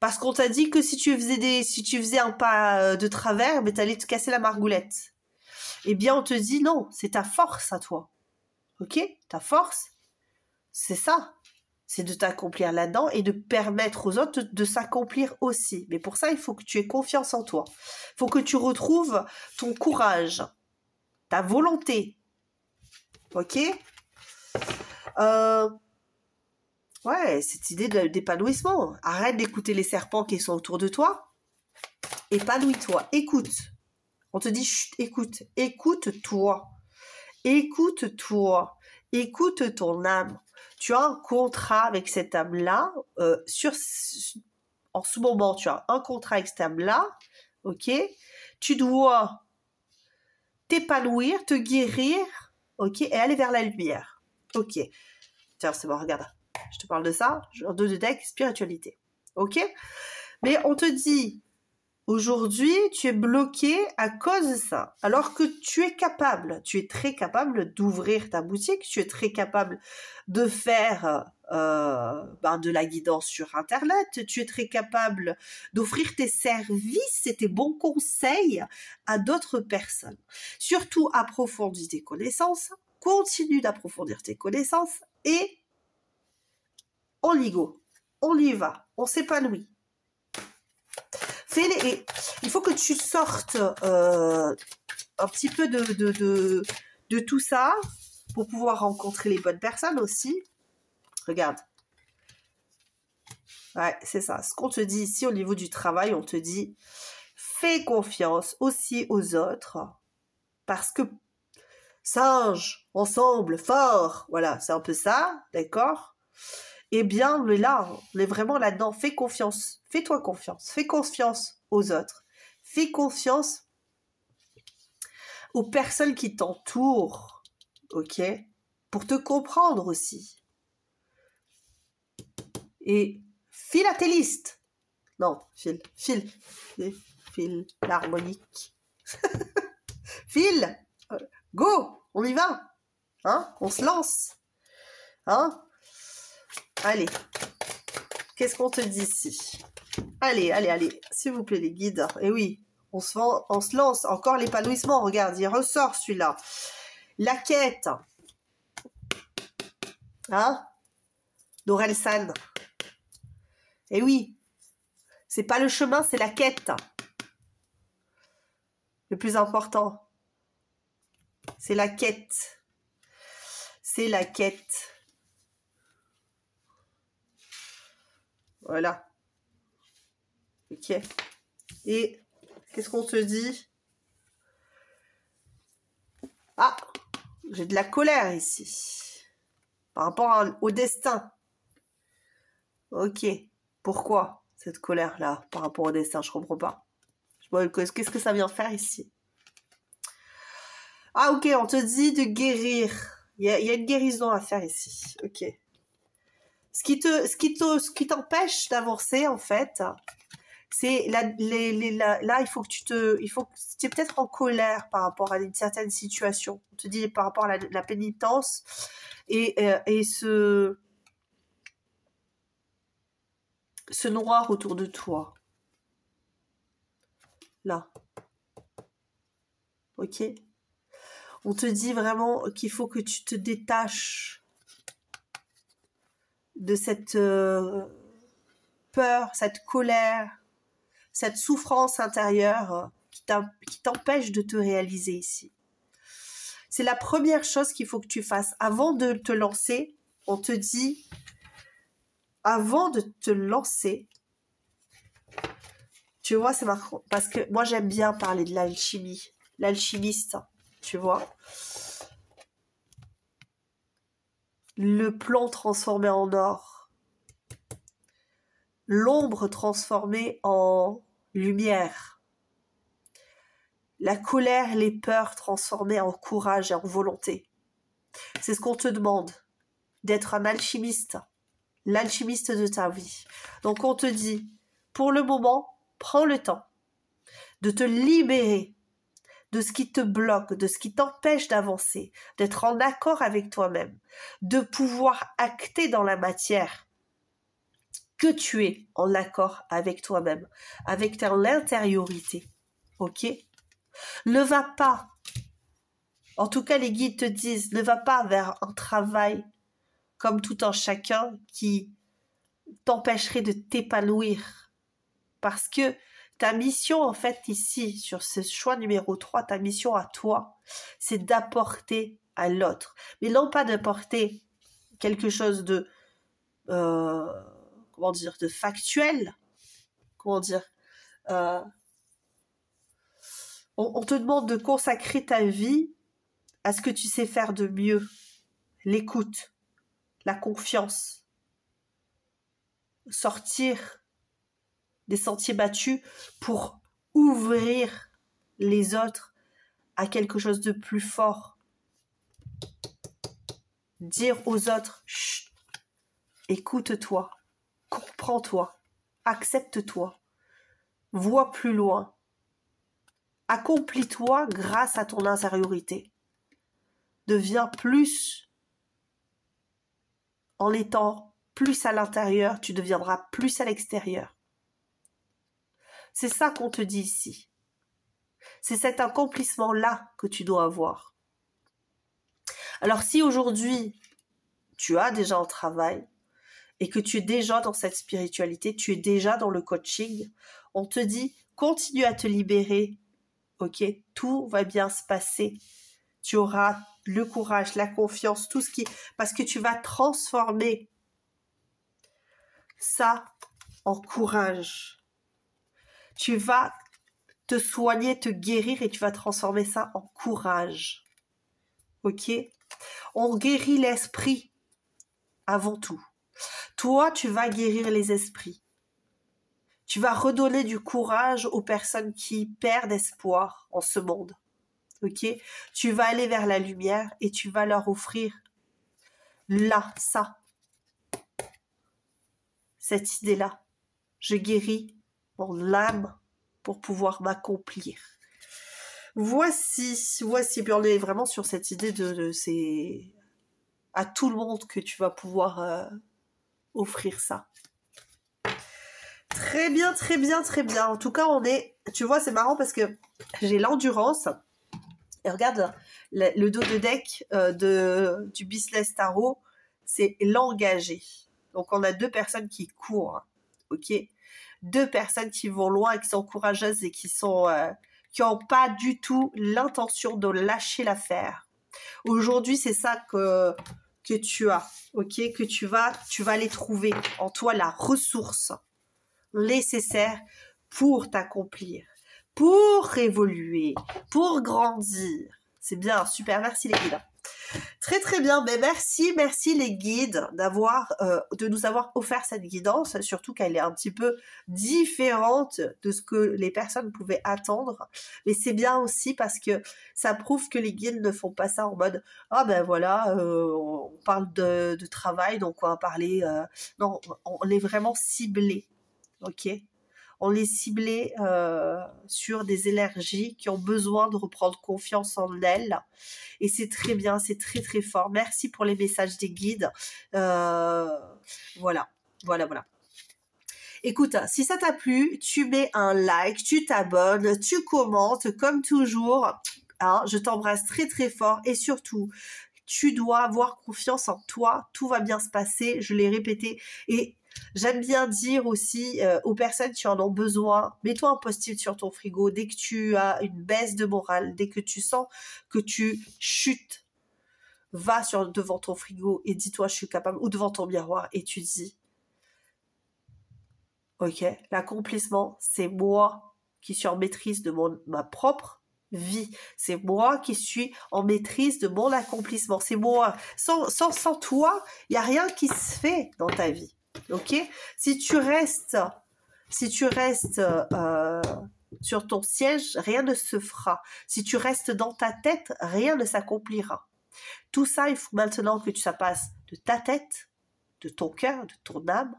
Parce qu'on t'a dit que si tu faisais un pas de travers, ben, t'allais te casser la margoulette. Eh bien, on te dit non, c'est ta force à toi. Ok? Ta force, c'est ça. C'est de t'accomplir là-dedans et de permettre aux autres de s'accomplir aussi. Mais pour ça, il faut que tu aies confiance en toi. Il faut que tu retrouves ton courage, ta volonté. Ok? Ouais, cette idée d'épanouissement. Arrête d'écouter les serpents qui sont autour de toi. Épanouis-toi. Écoute. On te dit, chut, écoute. Écoute-toi. Écoute-toi. Écoute ton âme. Tu as un contrat avec cette âme-là. En ce moment, tu as un contrat avec cette âme-là. Ok? Tu dois t'épanouir, te guérir. Ok? Et aller vers la lumière. Ok. Tiens, c'est bon, regarde. Je te parle de ça. En 2 de deck, spiritualité. Ok? Mais on te dit, aujourd'hui, tu es bloqué à cause de ça. Alors que tu es capable, tu es très capable d'ouvrir ta boutique, tu es très capable de faire de la guidance sur Internet, tu es très capable d'offrir tes services et tes bons conseils à d'autres personnes. Surtout, approfondis tes connaissances, continue d'approfondir tes connaissances et on y go, on y va, on s'épanouit. Et il faut que tu sortes un petit peu de tout ça pour pouvoir rencontrer les bonnes personnes aussi. Regarde. Ouais, c'est ça. Ce qu'on te dit ici au niveau du travail, on te dit fais confiance aussi aux autres parce que singes, ensemble, fort. Voilà, c'est un peu ça, d'accord? Eh bien, on est là, on est vraiment là-dedans. Fais confiance, fais-toi confiance, fais confiance aux autres. Fais confiance aux personnes qui t'entourent, ok? Pour te comprendre aussi. Et philatéliste. Non, file l'harmonique. File, go, on y va. Hein? On se lance. Hein? Allez. Qu'est-ce qu'on te dit ici? Allez, s'il vous plaît, les guides. Et oui, on se lance. Encore l'épanouissement, regarde, il ressort celui-là. La quête. Hein? D'Orelsan. Et oui, c'est pas le chemin, c'est la quête. Le plus important, c'est la quête. C'est la quête. Voilà. Ok. Et qu'est-ce qu'on te dit? Ah, j'ai de la colère ici. Par rapport au destin. Ok. Pourquoi cette colère-là par rapport au destin? Je comprends pas. Qu'est-ce que ça vient faire ici? Ah, ok, on te dit de guérir. Il y a une guérison à faire ici. Ok. Ce qui t'empêche d'avancer, en fait, c'est là, il faut que tu es peut-être en colère par rapport à une certaine situation. On te dit par rapport à la pénitence et ce noir autour de toi. Là. Ok? On te dit vraiment qu'il faut que tu te détaches de cette peur, cette colère, cette souffrance intérieure qui t'empêche de te réaliser ici. C'est la première chose qu'il faut que tu fasses. Avant de te lancer, on te dit, avant de te lancer, tu vois, c'est marrant, parce que moi j'aime bien parler de l'alchimie, l'alchimiste, tu vois. Le plomb transformé en or, l'ombre transformée en lumière, la colère, les peurs transformées en courage et en volonté. C'est ce qu'on te demande, d'être un alchimiste, l'alchimiste de ta vie. Donc on te dit, pour le moment, prends le temps de te libérer de ce qui te bloque, de ce qui t'empêche d'avancer, d'être en accord avec toi-même, de pouvoir acter dans la matière que tu es en accord avec toi-même, avec ton intériorité. Ok ? Ne va pas, en tout cas les guides te disent, ne va pas vers un travail comme tout un chacun qui t'empêcherait de t'épanouir. Parce que ta mission, en fait, ici, sur ce choix numéro 3, ta mission à toi, c'est d'apporter à l'autre. Mais non pas d'apporter quelque chose de, comment dire, de factuel. Comment dire, on te demande de consacrer ta vie à ce que tu sais faire de mieux. L'écoute, la confiance, sortir des sentiers battus pour ouvrir les autres à quelque chose de plus fort. Dire aux autres, chut, écoute-toi, comprends-toi, accepte-toi, vois plus loin, accomplis-toi grâce à ton intériorité. Deviens plus, en étant plus à l'intérieur, tu deviendras plus à l'extérieur. C'est ça qu'on te dit ici. C'est cet accomplissement-là que tu dois avoir. Alors si aujourd'hui, tu as déjà un travail et que tu es déjà dans cette spiritualité, tu es déjà dans le coaching, on te dit, continue à te libérer, ok? Tout va bien se passer. Tu auras le courage, la confiance, tout ce qui... Parce que tu vas transformer ça en courage. Tu vas te soigner, te guérir et tu vas transformer ça en courage. Ok? On guérit l'esprit avant tout. Toi, tu vas guérir les esprits. Tu vas redonner du courage aux personnes qui perdent espoir en ce monde. Ok? Tu vas aller vers la lumière et tu vas leur offrir là, ça. Cette idée-là. Je guéris mon âme pour pouvoir m'accomplir. Voici. Puis on est vraiment sur cette idée de c'est à tout le monde que tu vas pouvoir offrir ça. Très bien, très bien, très bien. En tout cas, on est... Tu vois, c'est marrant parce que j'ai l'endurance. Et regarde, le dos de deck du Business Tarot, c'est l'engagé. Donc, on a 2 personnes qui courent. Ok ? 2 personnes qui vont loin et qui sont courageuses et qui n'ont pas du tout l'intention de lâcher l'affaire. Aujourd'hui, c'est ça que tu as, ok, que tu vas aller trouver en toi la ressource nécessaire pour t'accomplir, pour évoluer, pour grandir. C'est bien, super, merci les guides. Très très bien, mais merci les guides de nous avoir offert cette guidance, surtout qu'elle est un petit peu différente de ce que les personnes pouvaient attendre, mais c'est bien aussi parce que ça prouve que les guides ne font pas ça en mode « Ah ben voilà, on parle de travail, donc on va parler... Non, on est vraiment ciblé, ok ? On est ciblé sur des énergies qui ont besoin de reprendre confiance en elles. Et c'est très bien, c'est très très fort. Merci pour les messages des guides. Voilà. Écoute, si ça t'a plu, tu mets un like, tu t'abonnes, tu commentes, comme toujours. Hein, je t'embrasse très très fort et surtout, tu dois avoir confiance en toi. Tout va bien se passer, je l'ai répété. Et J'aime bien dire aussi aux personnes qui en ont besoin, mets-toi un post-it sur ton frigo dès que tu as une baisse de morale, dès que tu sens que tu chutes, va devant ton frigo et dis-toi je suis capable, ou devant ton miroir et tu dis, ok, l'accomplissement, c'est moi qui suis en maîtrise de ma propre vie. C'est moi qui suis en maîtrise de mon accomplissement. C'est moi. Sans toi, il n'y a rien qui se fait dans ta vie. Ok? Si tu restes sur ton siège, rien ne se fera. Si tu restes dans ta tête, rien ne s'accomplira. Tout ça, il faut maintenant que ça passe de ta tête, de ton cœur, de ton âme,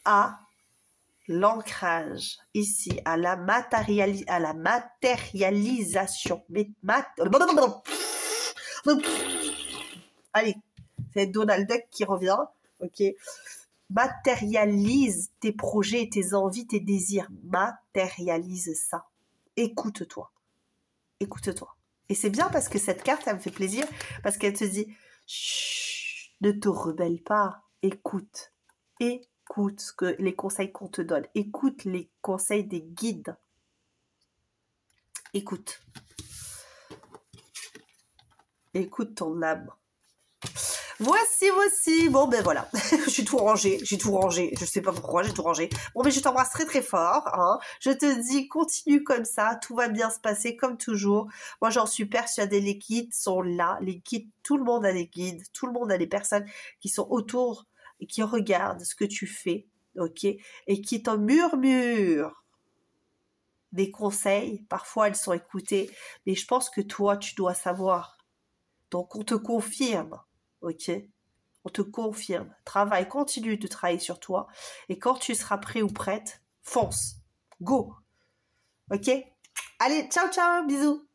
à l'ancrage, ici, à la matérialisation. Allez, c'est Donald Duck qui revient, ok. Matérialise tes projets, tes envies, tes désirs. Matérialise ça. Écoute-toi. Écoute-toi. Et c'est bien parce que cette carte, elle me fait plaisir, parce qu'elle te dit, chut, ne te rebelle pas. Écoute. Écoute les conseils qu'on te donne. Écoute les conseils des guides. Écoute. Écoute ton âme. Voici. Bon, ben voilà. J'ai tout rangé. Je sais pas pourquoi, j'ai tout rangé. Bon, mais je t'embrasse très, très fort. Hein. Je te dis, continue comme ça. Tout va bien se passer comme toujours. Moi, j'en suis persuadée. Les guides sont là. Les guides, tout le monde a des guides. Tout le monde a des personnes qui sont autour et qui regardent ce que tu fais. Ok? Et qui t'en murmurent des conseils. Parfois, elles sont écoutées. Mais je pense que toi, tu dois savoir. Donc, on te confirme. Ok, on te confirme. Continue de travailler sur toi. Et quand tu seras prêt ou prête, fonce. Go. Ok. Allez, ciao, bisous.